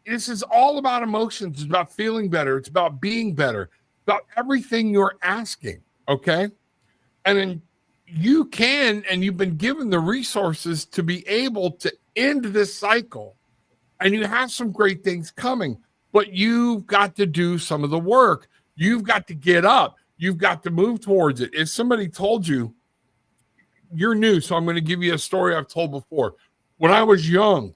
This is all about emotions. It's about feeling better. It's about being better, about everything you're asking, okay? And then you can, and you've been given the resources to be able to end this cycle, and you have some great things coming, but you've got to do some of the work. You've got to get up. You've got to move towards it. If somebody told you, you're new, so I'm going to give you a story I've told before. When I was young,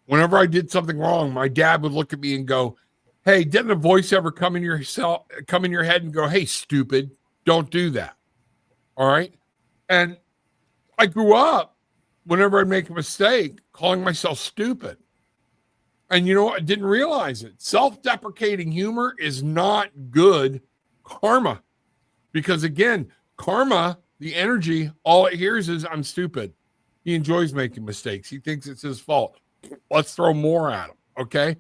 whenever I did something wrong, my dad would look at me and go, hey, didn't a voice ever come in your head and go, hey, stupid, don't do that. All right. And I grew up, whenever I'd make a mistake, calling myself stupid. And I didn't realize it. Self-deprecating humor is not good karma. Because again, karma, the energy, all it hears is, I'm stupid. He enjoys making mistakes. He thinks it's his fault. Let's throw more at him. Okay.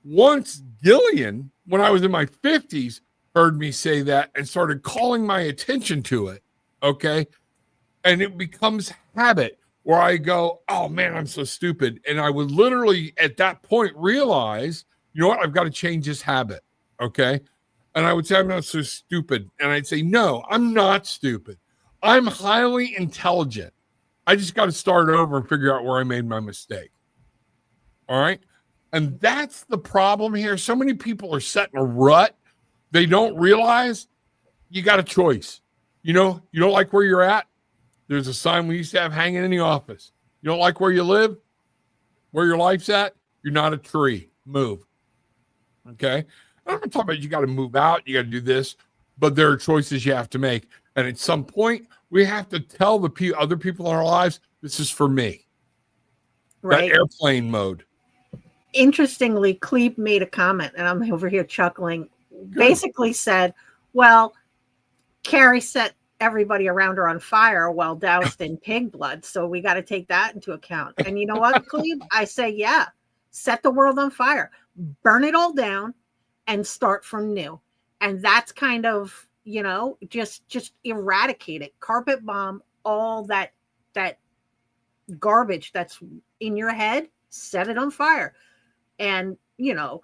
Once Gillian, when I was in my 50s, heard me say that and started calling my attention to it. Okay. And it becomes habit where I go, oh man, I'm so stupid. And I would literally at that point realize, you know what? I've got to change this habit. Okay. And I would say, I'm not so stupid. And I'd say, no, I'm not stupid. I'm highly intelligent. I just got to start over and figure out where I made my mistake. All right. And that's the problem here. So many people are set in a rut. They don't realize you got a choice. You know, you don't like where you're at. There's a sign we used to have hanging in the office. You don't like where you live, where your life's at. You're not a tree. Move. Okay. I'm not talking about you got to move out. You got to do this, but there are choices you have to make. And at some point, we have to tell the other people in our lives, this is for me. Right. That airplane mode. Interestingly, Cleve made a comment, and I'm over here chuckling. Basically said, well, Carrie set everybody around her on fire while doused in pig blood. So we got to take that into account. And you know what, Cleve? I say, yeah, set the world on fire, burn it all down, and start from new. And that's kind of, you know, just eradicate it, carpet bomb all that garbage that's in your head, set it on fire. And, you know,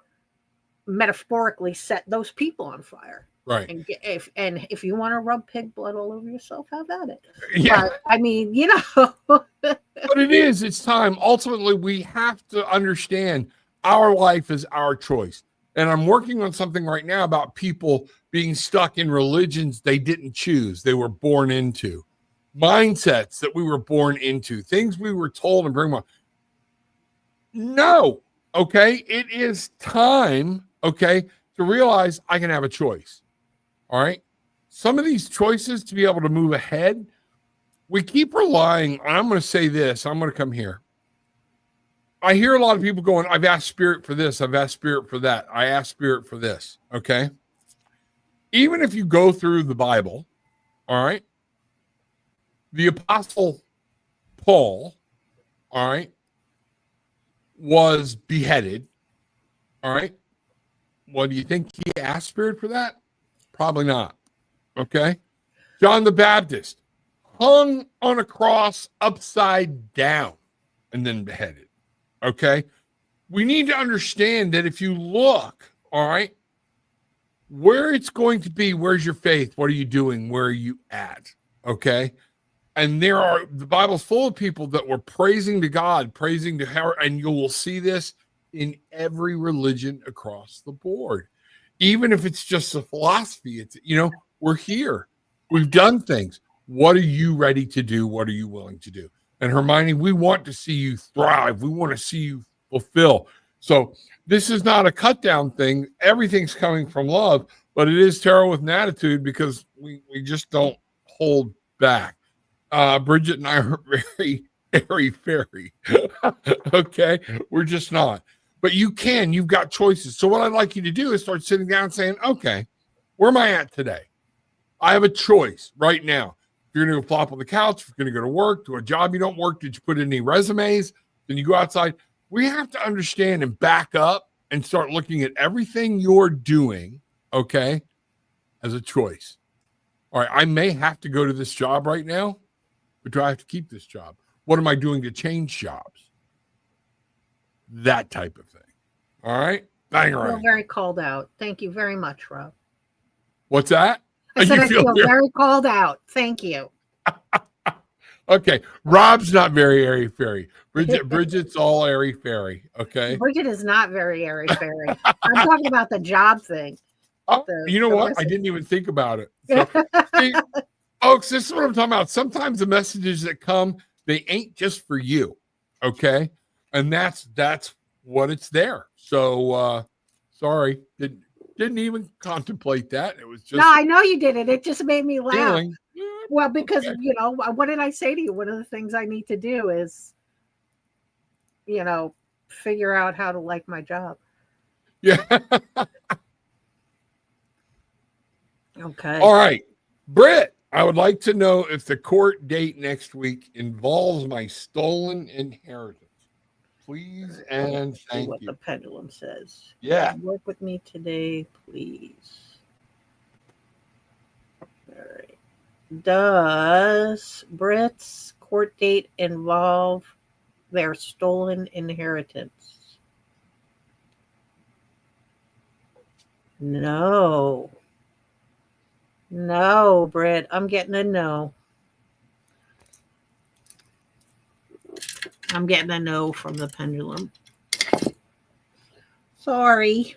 metaphorically set those people on fire. Right. And if you want to rub pig blood all over yourself, have at it. Yeah. But, I mean, you know. But it's time. Ultimately, we have to understand our life is our choice. And I'm working on something right now about people being stuck in religions they didn't choose, they were born into. Mindsets that we were born into, things we were told and bring up. No. Okay. It is time. Okay. To realize I can have a choice. All right. Some of these choices to be able to move ahead, we keep relying. I'm going to say this. I'm going to come here. I hear a lot of people going, I've asked spirit for this. I've asked spirit for that. I asked spirit for this. Okay. Even if you go through the Bible, all right, the Apostle Paul, all right, was beheaded. All right. Well, do you think he asked spirit for that? Probably not. Okay. John the Baptist hung on a cross upside down and then beheaded. Okay. We need to understand that if you look, all right, where it's going to be, where's your faith? What are you doing? Where are you at? Okay. And the Bible's full of people that were praising to God, praising to her, and you will see this in every religion across the board. Even if it's just a philosophy, it's, you know, we're here. We've done things. What are you ready to do? What are you willing to do? And Hermione, we want to see you thrive. We want to see you fulfill. So this is not a cut down thing. Everything's coming from love, but it is tarot with an attitude because we just don't hold back. Brigitte and I are very airy fairy. Okay. We're just not. But you've got choices. So what I'd like you to do is start sitting down and saying, okay, where am I at today? I have a choice right now. If you're going to go flop on the couch, if you're going to go to work, do a job you don't work, did you put in any resumes? Then you go outside. We have to understand and back up and start looking at everything you're doing, okay, as a choice. All right, I may have to go to this job right now, but do I have to keep this job? What am I doing to change jobs? That type of thing. All right. Bang around. I feel very called out. Thank you very much, Rob. What's that? I said I feel very called out. Thank you. Okay. Rob's not very airy fairy. Bridget's all airy fairy. Okay. Bridget is not very airy fairy. I'm talking about the job thing. Oh, you know what? I didn't even think about it. So, see, folks, this is what I'm talking about. Sometimes the messages that come, they ain't just for you. Okay. And that's what it's there. So sorry. Didn't even contemplate that. It was just no, I know you didn't. It just made me laugh. feeling. Well, because Okay. you know, what did I say to you? One of the things I need to do is, you know, figure out how to like my job. Yeah. Okay. All right. Britt, I would like to know if the court date next week involves my stolen inheritance. Please and See thank what you. the pendulum says. Yeah. Work with me today, please. All right. Does Britt's court date involve their stolen inheritance? No. No, Britt. I'm getting a no. I'm getting a no from the pendulum. Sorry.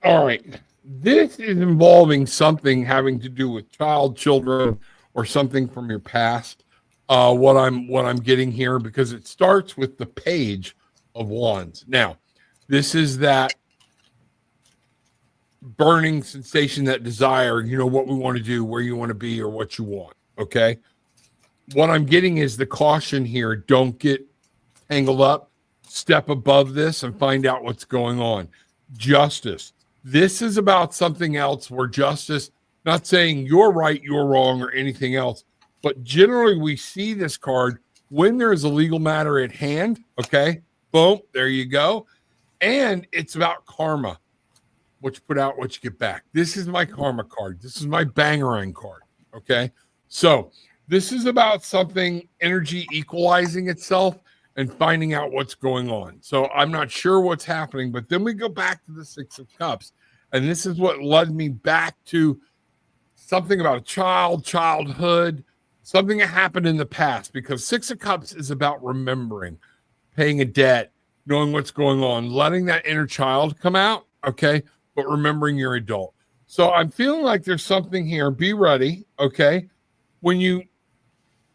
All right. This is involving something having to do with children, or something from your past. What I'm getting here, because it starts with the Page of Wands. Now, this is that burning sensation, that desire, what we want to do, where you want to be, or what you want. Okay. What I'm getting is the caution here. Don't get tangled up. Step above this and find out what's going on. Justice. This is about something else, where justice, not saying you're right, you're wrong, or anything else, but generally we see this card when there is a legal matter at hand. Okay. Boom. There you go. And it's about karma. What you put out, what you get back. This is my karma card. This is my bangerang card. Okay. So this is about something, energy equalizing itself and finding out what's going on. So I'm not sure what's happening, but then we go back to the Six of Cups. And this is what led me back to something about a childhood, something that happened in the past, because Six of Cups is about remembering, paying a debt, knowing what's going on, letting that inner child come out. Okay. But remembering you're adult. So I'm feeling like there's something here. Be ready. Okay. When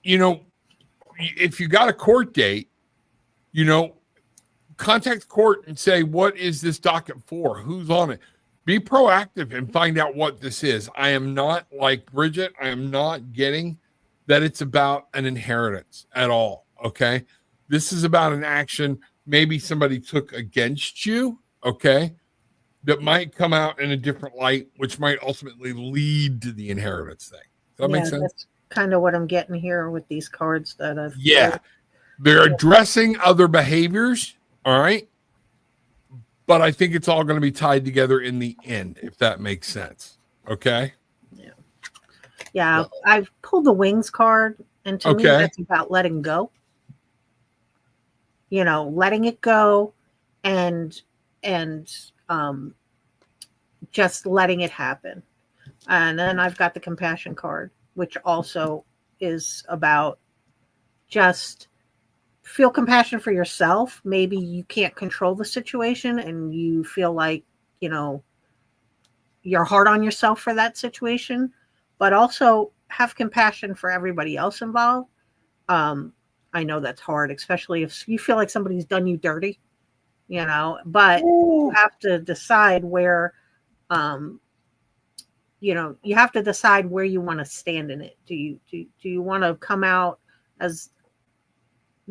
if you got a court date, contact court and say, what is this docket for? Who's on it? Be proactive and find out what this is. I am not like Brigitte. I am not getting that it's about an inheritance at all. Okay. This is about an action maybe somebody took against you. Okay. That might come out in a different light, which might ultimately lead to the inheritance thing. Does that make sense? That's kind of what I'm getting here with these cards that I've. Yeah. They're addressing other behaviors. All right. But I think it's all going to be tied together in the end, if that makes sense. Okay. Yeah. Yeah. I've pulled the Wings card, and to me, that's about letting go. Letting it go and just letting it happen. And then I've got the Compassion card, which also is about just feel compassion for yourself. Maybe you can't control the situation and you feel like, you're hard on yourself for that situation, but also have compassion for everybody else involved. I know that's hard, especially if you feel like somebody's done you dirty. But you have to decide where, you have to decide where you want to stand in it. Do you want to come out as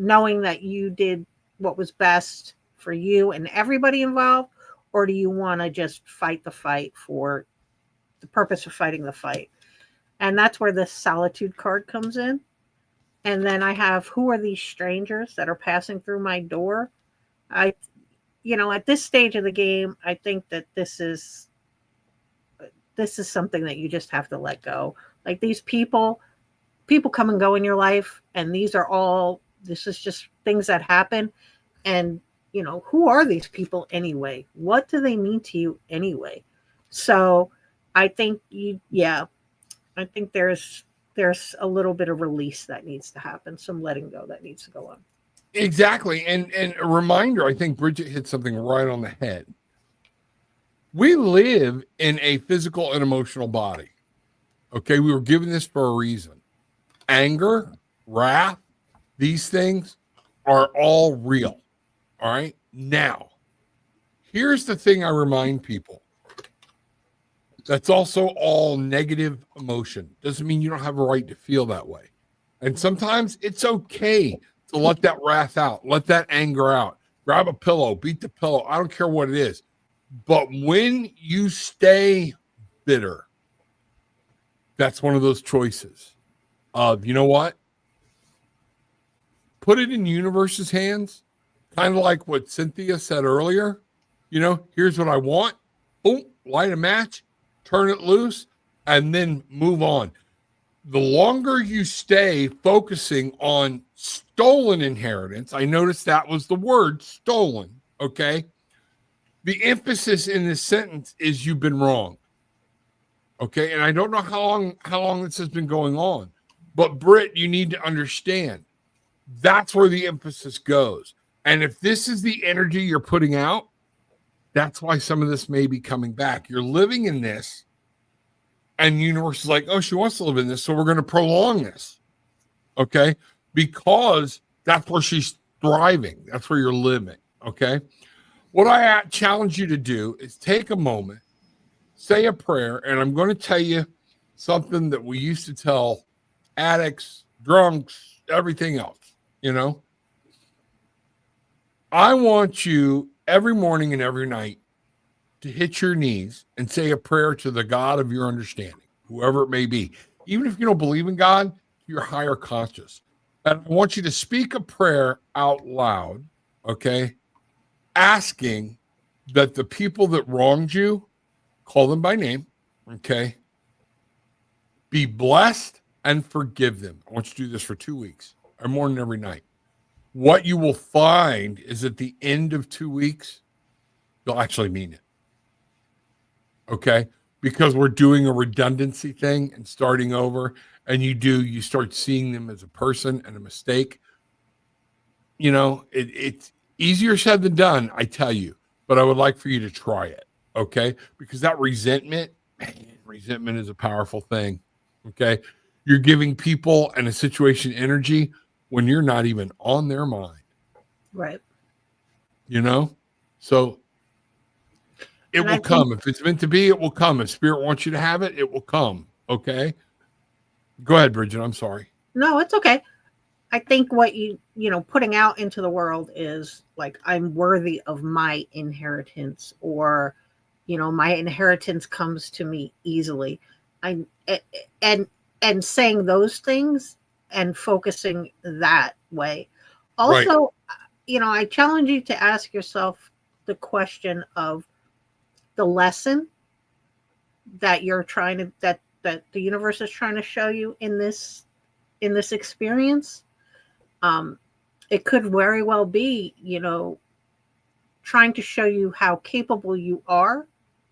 knowing that you did what was best for you and everybody involved, or do you want to just fight the fight for the purpose of fighting the fight? And that's where the Solitude card comes in. And then I have, who are these strangers that are passing through my door? At this stage of the game, I think that this is something that you just have to let go. Like, these people come and go in your life, and this is just things that happen. And, who are these people anyway? What do they mean to you anyway? So I think there's a little bit of release that needs to happen, some letting go that needs to go on. Exactly. And a reminder, I think Brigitte hit something right on the head. We live in a physical and emotional body. Okay. We were given this for a reason. Anger, wrath, these things are all real. All right. Now, here's the thing I remind people. That's also all negative emotion. Doesn't mean you don't have a right to feel that way. And sometimes it's okay to let that wrath out, let that anger out, grab a pillow, beat the pillow. I don't care what it is. But when you stay bitter, that's one of those choices of, you know what? Put it in the universe's hands, kind of like what Cynthia said earlier. Here's what I want. Boom, light a match, turn it loose, and then move on. The longer you stay focusing on stolen inheritance, I noticed that was the word, stolen, okay? The emphasis in this sentence is you've been wrong, okay? And I don't know how long this has been going on, but Britt, you need to understand that's where the emphasis goes. And if this is the energy you're putting out, That's why some of this may be coming back. You're living in this, and the universe is like, oh, she wants to live in this, so we're going to prolong this. Okay? Because that's where she's thriving. That's where you're living. Okay? What I challenge you to do is take a moment, say a prayer, and I'm going to tell you something that we used to tell addicts, drunks, everything else, you know? I want you every morning and every night to hit your knees and say a prayer to the God of your understanding, whoever it may be. Even if you don't believe in God, your higher conscious. And I want you to speak a prayer out loud, okay? Asking that the people that wronged you, call them by name, okay? Be blessed and forgive them. I want you to do this for 2 weeks, every morning, every night. What you will find is at the end of 2 weeks, you'll actually mean it. Okay? Because we're doing a redundancy thing and starting over, and you start seeing them as a person and a mistake. You know, it's easier said than done, I tell you, but I would like for you to try it. Okay? Because that resentment is a powerful thing. Okay? You're giving people and a situation energy when you're not even on their mind. Right. You know? So it will come. If it's meant to be, it will come. If spirit wants you to have it, it will come. Okay? Go ahead, Bridget. I'm sorry. No, it's okay. I think what putting out into the world is like, I'm worthy of my inheritance, or, my inheritance comes to me easily. And saying those things and focusing that way. Also, right. I challenge you to ask yourself the question of the lesson that that the universe is trying to show you in this experience. It could very well be, trying to show you how capable you are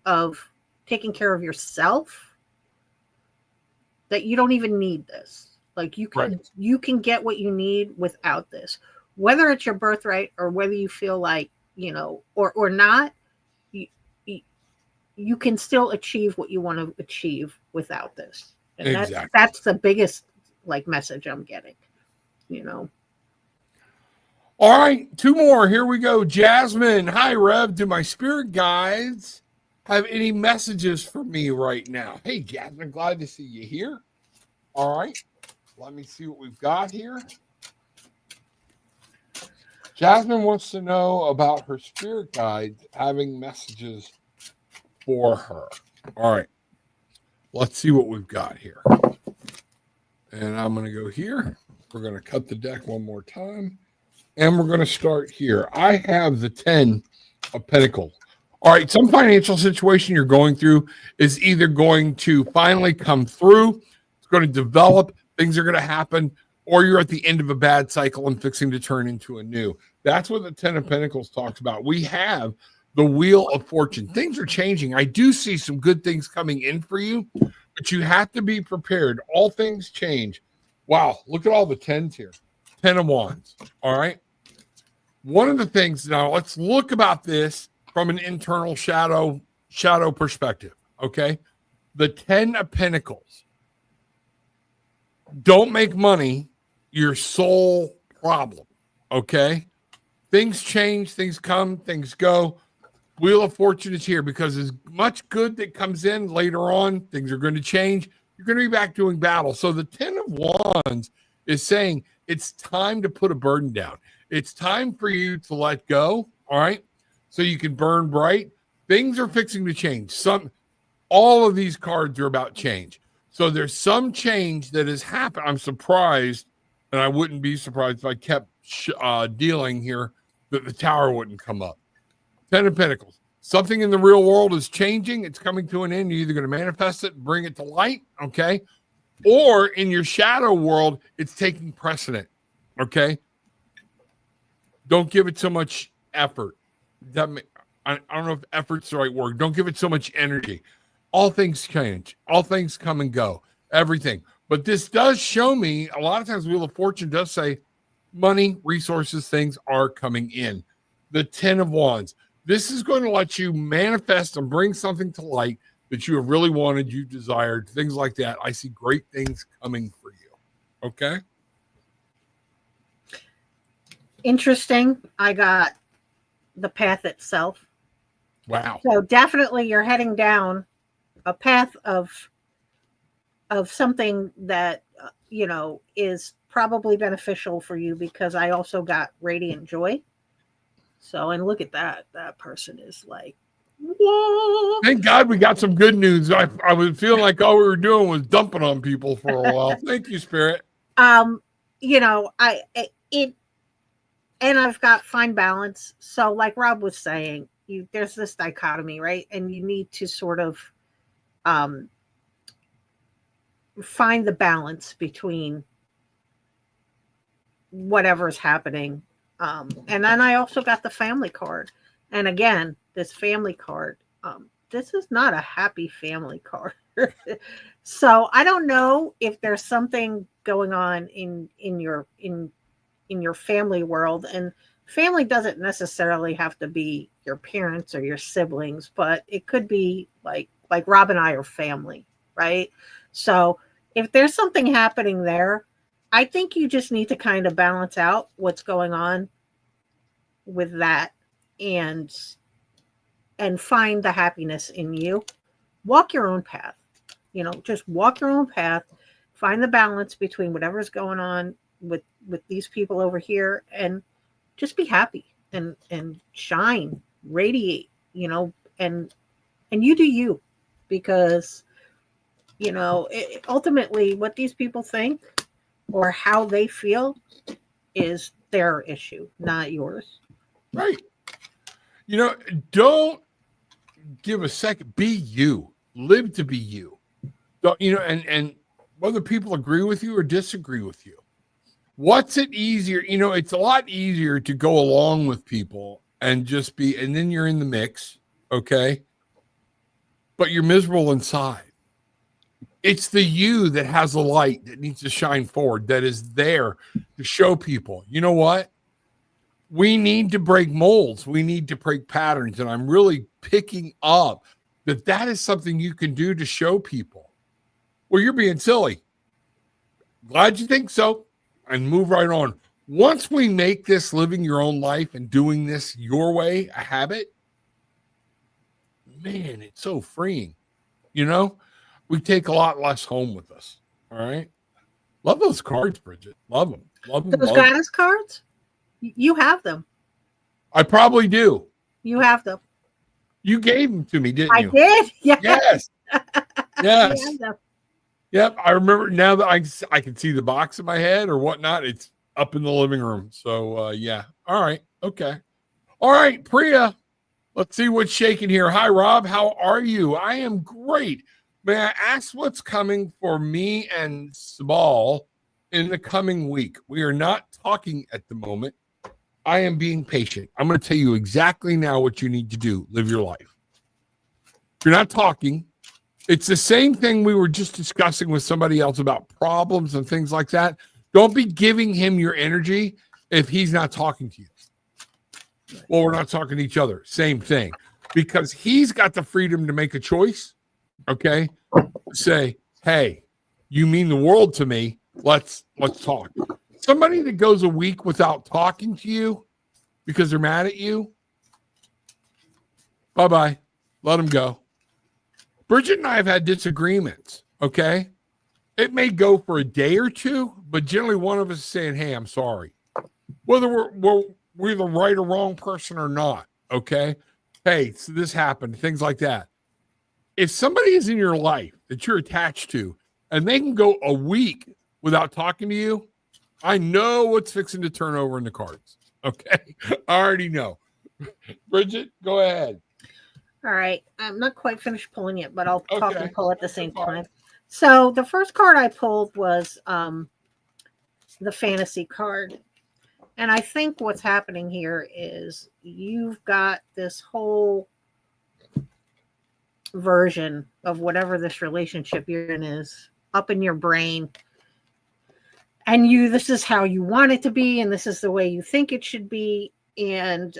of taking care of yourself, that you don't even need this. Like you can get what you need without this, whether it's your birthright or whether you feel like, or not, you can still achieve what you want to achieve without this. And exactly. That's the biggest message I'm getting, All right, 2 more. Here we go. Jasmine. Hi, Rev. Do my spirit guides have any messages for me right now? Hey, Jasmine, glad to see you here. All right, let me see what we've got here. Jasmine wants to know about her spirit guides having messages for her. All right, let's see what we've got here. And I'm going to go here. We're going to cut the deck one more time. And we're going to start here. I have the 10 of Pentacles. All right, some financial situation you're going through is either going to finally come through, it's going to develop, things are going to happen, or you're at the end of a bad cycle and fixing to turn into a new. That's what the 10 of Pentacles talks about. We have the Wheel of Fortune. Things are changing. I do see some good things coming in for you, but you have to be prepared. All things change. Wow, look at all the 10s here. 10 of Wands. All right. One of the things, now let's look about this from an internal shadow perspective, okay? The 10 of Pentacles. Don't make money your sole problem, okay? Things change, things come, things go. Wheel of Fortune is here because as much good that comes in later on, things are going to change. You're going to be back doing battle. So the 10 of Wands is saying it's time to put a burden down. It's time for you to let go, all right? So you can burn bright. Things are fixing to change. All of these cards are about change. So there's some change that has happened. I'm surprised, and I wouldn't be surprised if I kept dealing here, that the Tower wouldn't come up. 10 of Pentacles. Something in the real world is changing. It's coming to an end. You're either going to manifest it, bring it to light, okay? Or in your shadow world, it's taking precedent, okay? Don't give it so much effort. I don't know if effort's the right word. Don't give it so much energy. All things change. All things come and go. Everything. But this does show me, a lot of times Wheel of Fortune does say money, resources, things are coming in. The 10 of Wands. This is going to let you manifest and bring something to light that you have really wanted, you desired, things like that. I see great things coming for you. Okay. Interesting. I got the path itself. Wow. So definitely you're heading down a path of something that is probably beneficial for you, because I also got radiant joy. So, and look at that. That person is like, whoa. Thank God we got some good news. I was feeling like all we were doing was dumping on people for a while. Thank you, Spirit. And I've got fine balance. So like Rob was saying, there's this dichotomy, right? And you need to sort of find the balance between whatever's happening. And then I also got the family card. And again, this family card, this is not a happy family card. So I don't know if there's something going on in your family world. And family doesn't necessarily have to be your parents or your siblings, but it could be like Rob and I are family, right? So if there's something happening there, I think you just need to kind of balance out what's going on with that and find the happiness in you. Walk your own path. Just walk your own path. Find the balance between whatever's going on with these people over here, and just be happy and shine, radiate, and you do you, because ultimately what these people think or how they feel is their issue, not yours. Right. Don't give a second. Be you. Live to be you. Don't, and whether people agree with you or disagree with you. What's it easier? It's a lot easier to go along with people and just be, and then you're in the mix, okay? But you're miserable inside. It's the you that has the light that needs to shine forward, that is there to show people, you know what? We need to break molds. We need to break patterns. And I'm really picking up that is something you can do to show people. Well, you're being silly. Glad you think so. And move right on. Once we make this living your own life and doing this your way a habit, man, it's so freeing. We take a lot less home with us. All right. Love those cards, Bridget. Love them. Love them. Those goddess cards, you have them. I probably do. You have them. You gave them to me, didn't you? I did. Yeah. Yes. Yes. You have them. Yep. I remember now that I can see the box in my head or whatnot. It's up in the living room. So, yeah. All right. Okay. All right, Priya. Let's see what's shaking here. Hi, Rob. How are you? I am great. May I ask what's coming for me and Small in the coming week? We are not talking at the moment. I am being patient. I'm going to tell you exactly now what you need to do. Live your life. If you're not talking, it's the same thing we were just discussing with somebody else about problems and things like that. Don't be giving him your energy if he's not talking to you. Well, we're not talking to each other. Same thing. Because he's got the freedom to make a choice. Okay. Say, hey, you mean the world to me. Let's talk. Somebody that goes a week without talking to you because they're mad at you, bye-bye. Let them go. Bridget and I have had disagreements, okay? It may go for a day or two, but generally one of us is saying, hey, I'm sorry. Whether we're the right or wrong person or not, okay? Hey, so this happened, things like that. If somebody is in your life that you're attached to and they can go a week without talking to you, I know what's fixing to turn over in the cards. Okay. I already know. Bridget, go ahead. All right. I'm not quite finished pulling it, but I'll talk Okay. and pull at the same time. So the first card I pulled was the fantasy card. And I think what's happening here is you've got this whole version of whatever this relationship you're in is up in your brain. And this is how you want it to be, and this is the way you think it should be. And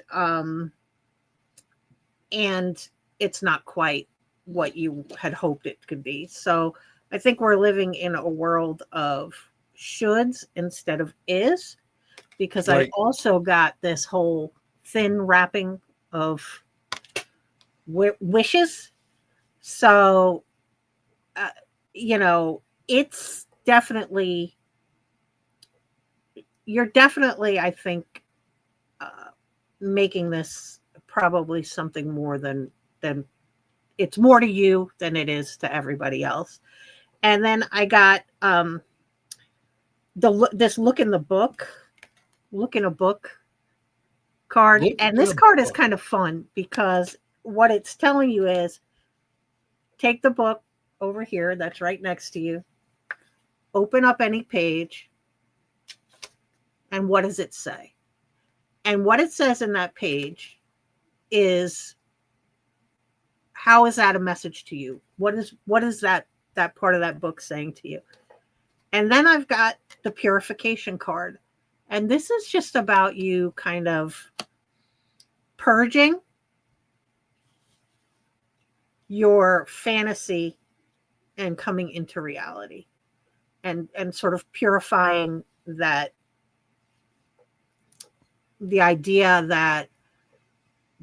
and it's not quite what you had hoped it could be. So I think we're living in a world of shoulds instead of is, because I Right. also got this whole thin wrapping of wishes. So, you know, it's definitely, you're definitely, I think, making this probably something more than it's more to you than it is to everybody else. And then I got this look in a book card, Look and in this a card is book. kind of fun because what it's telling you is take the book over here that's right next to you, open up any page, and what does it say? And what it says in that page is, how is that a message to you? What is that part of that book saying to you? And then I've got the purification card. And this is just about you kind of purging your fantasy and coming into reality, and sort of purifying that, the idea that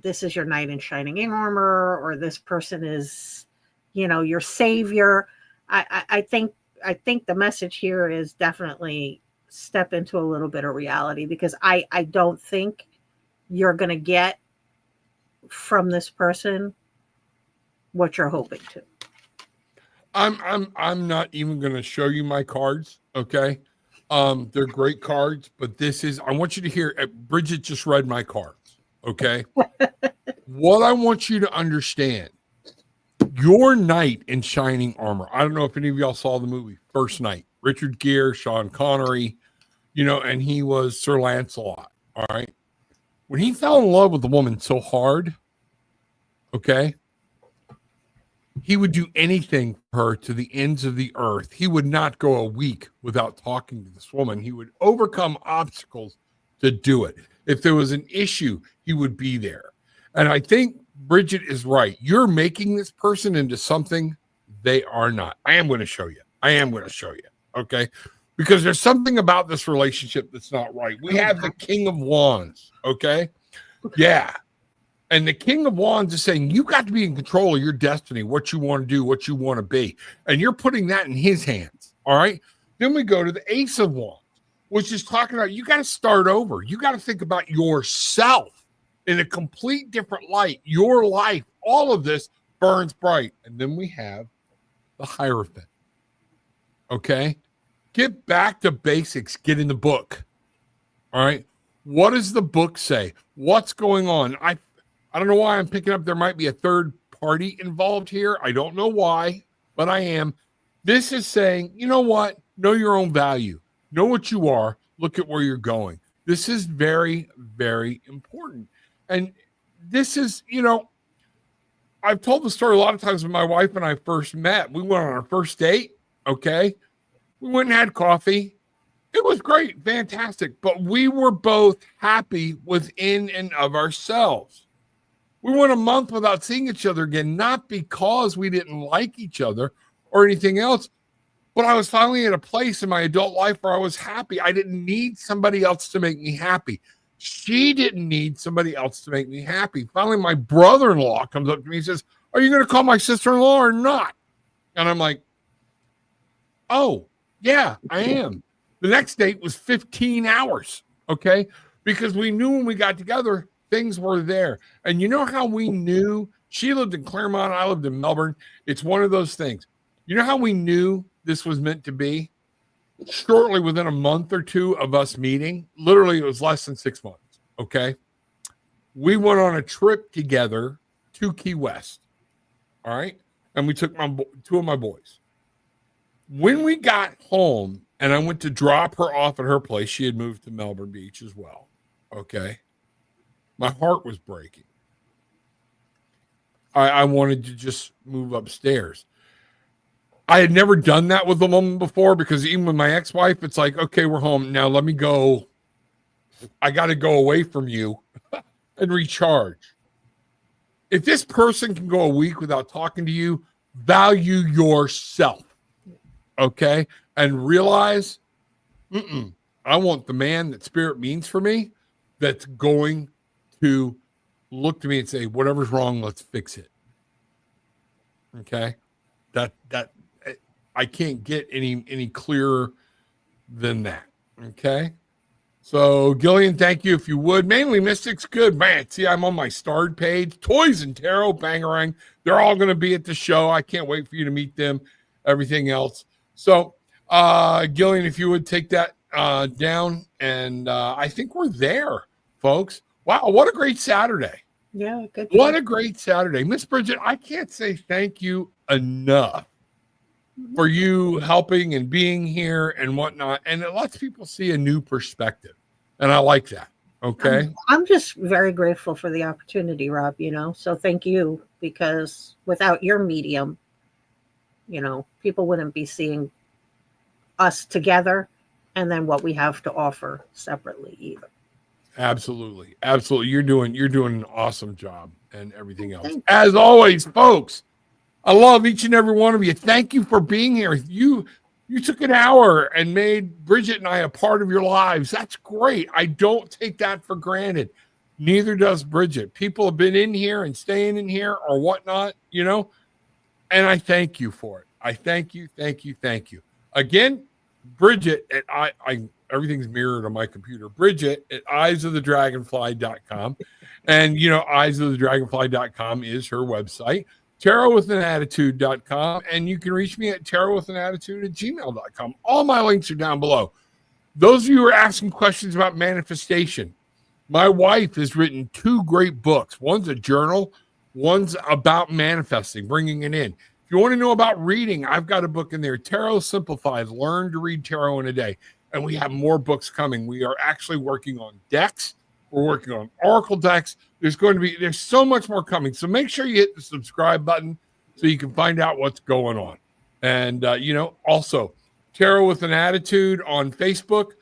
this is your knight in shining armor, or this person is, you know, your savior. I think the message here is definitely step into a little bit of reality, because I don't think you're going to get from this person what you're hoping to. I'm not even going to show you my cards. Okay. They're great cards, but I want you to hear, Bridget just read my cards. Okay. What I want you to understand, your knight in shining armor. I don't know if any of y'all saw the movie First Knight, Richard Gere, Sean Connery, you know, and he was Sir Lancelot. All right. When he fell in love with the woman so hard, okay, he would do anything for her to the ends of the earth. He would not go a week without talking to this woman. He would overcome obstacles to do it. If there was an issue, he would be there. And I think Bridget is right. You're making this person into something they are not. I am going to show you. Okay. Because there's something about this relationship that's not right. We have the King of Wands. Okay. Yeah. And the King of Wands is saying, you got to be in control of your destiny, what you want to do, what you want to be. And you're putting that in his hands. All right. Then we go to the Ace of Wands, which is talking about, you got to start over. You got to think about yourself in a complete different light. Your life, all of this burns bright. And then we have the Hierophant. Okay. Get back to basics. Get in the book. All right. What does the book say? What's going on? I don't know why I'm picking up. There might be a third party involved here. I don't know why, but I am. This is saying, you know what? Know your own value. Know what you are. Look at where you're going. This is very, very important. And this is, you know, I've told the story a lot of times when my wife and I first met. We went on our first date. Okay. We went and had coffee. It was great. Fantastic. But we were both happy within and of ourselves. We went a month without seeing each other again, not because we didn't like each other or anything else, but I was finally at a place in my adult life where I was happy. I didn't need somebody else to make me happy. She didn't need somebody else to make me happy. Finally, my brother-in-law comes up to me and says, are you going to call my sister-in-law or not? And I'm like, oh, yeah, I am. The next date was 15 hours, okay? Because we knew when we got together, things were there. And you know how we knew? She lived in Claremont. I lived in Melbourne. It's one of those things. You know how we knew this was meant to be? Shortly within a month or two of us meeting, literally it was less than 6 months, okay? We went on a trip together to Key West, all right? And we took two of my boys. When we got home and I went to drop her off at her place, she had moved to Melbourne Beach as well, okay? My heart was breaking. I wanted to just move upstairs. I had never done that with a woman before, because even with my ex-wife, it's like, okay, we're home. Now let me go. I got to go away from you and recharge. If this person can go a week without talking to you, value yourself. Okay. And realize, I want the man that spirit means for me that's going to look to me and say, whatever's wrong, let's fix it. Okay. That I can't get any clearer than that. Okay. So Gillian, thank you. If you would, mainly Mystics, good man. See, I'm on my starred page. Toys and Tarot, Bangarang. They're all going to be at the show. I can't wait for you to meet them. Everything else. So, Gillian, if you would take that down, and I think we're there, folks. Wow, what a great Saturday! Yeah, good. What a great Saturday, Miss Brigitte. I can't say thank you enough for you helping and being here and whatnot. And it lets people see a new perspective. And I like that. Okay. I'm just very grateful for the opportunity, Rob, so thank you, because without your medium, people wouldn't be seeing us together and then what we have to offer separately either. Absolutely. Absolutely. You're doing an awesome job and everything else. As always, folks, I love each and every one of you. Thank you for being here. You took an hour and made Brigitte and I a part of your lives. That's great. I don't take that for granted. Neither does Brigitte. People have been in here and staying in here or whatnot, and I thank you for it. I thank you. Again, Brigitte at I everything's mirrored on my computer. Brigitte at eyesofthedragonfly.com. And eyesofthedragonfly.com is her website. tarotwithanattitude.com, and you can reach me at tarotwithanattitude@gmail.com. All my links are down below. Those of you who are asking questions about manifestation, my wife has written 2 great books. One's a journal, one's about manifesting, bringing it in. If you want to know about reading, I've got a book in there, Tarot Simplified, Learn to Read Tarot in a Day. And we have more books coming. We are actually working on decks. We're working on oracle decks. There's so much more coming. So make sure you hit the subscribe button so you can find out what's going on. And, also Tarot with an Attitude on Facebook.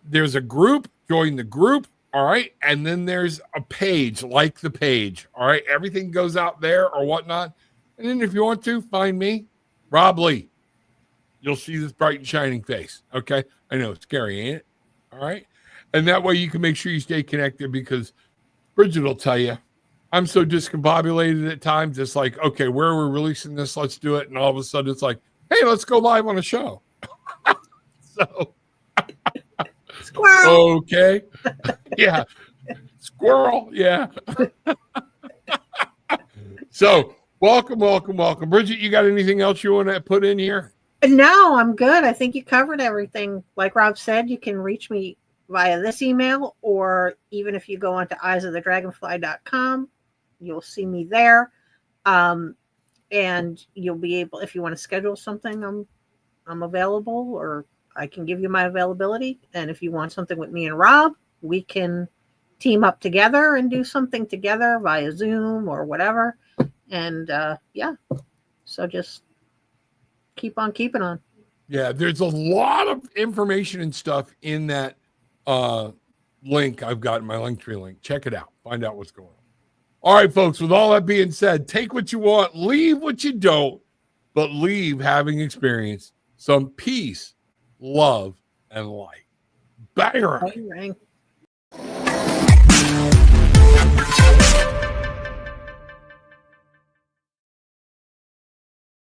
There's a group, join the group. All right. And then there's a page, like the page. All right. Everything goes out there or whatnot. And then if you want to find me, Rob Lee, you'll see this bright and shining face. Okay. I know it's scary, ain't it? All right. And that way you can make sure you stay connected, because Brigitte will tell you, I'm so discombobulated at times. It's like, okay, where are we releasing this? Let's do it. And all of a sudden it's like, hey, let's go live on a show. So, Squirrel. Okay. Yeah. Squirrel. Yeah. So welcome. Brigitte, you got anything else you want to put in here? No, I'm good. I think you covered everything. Like Rob said, you can reach me via this email, or even if you go onto eyesofthedragonfly.com, you'll see me there. And you'll be able, if you want to schedule something, I'm available, or I can give you my availability. And if you want something with me and Rob, we can team up together and do something together via Zoom or whatever. And so just keep on keeping on. Yeah, there's a lot of information and stuff in that link I've got in my Linktree link. Check it out. Find out what's going on. All right, folks, with all that being said, take what you want, leave what you don't, but leave having experienced some peace, love, and light. Bang. Bang.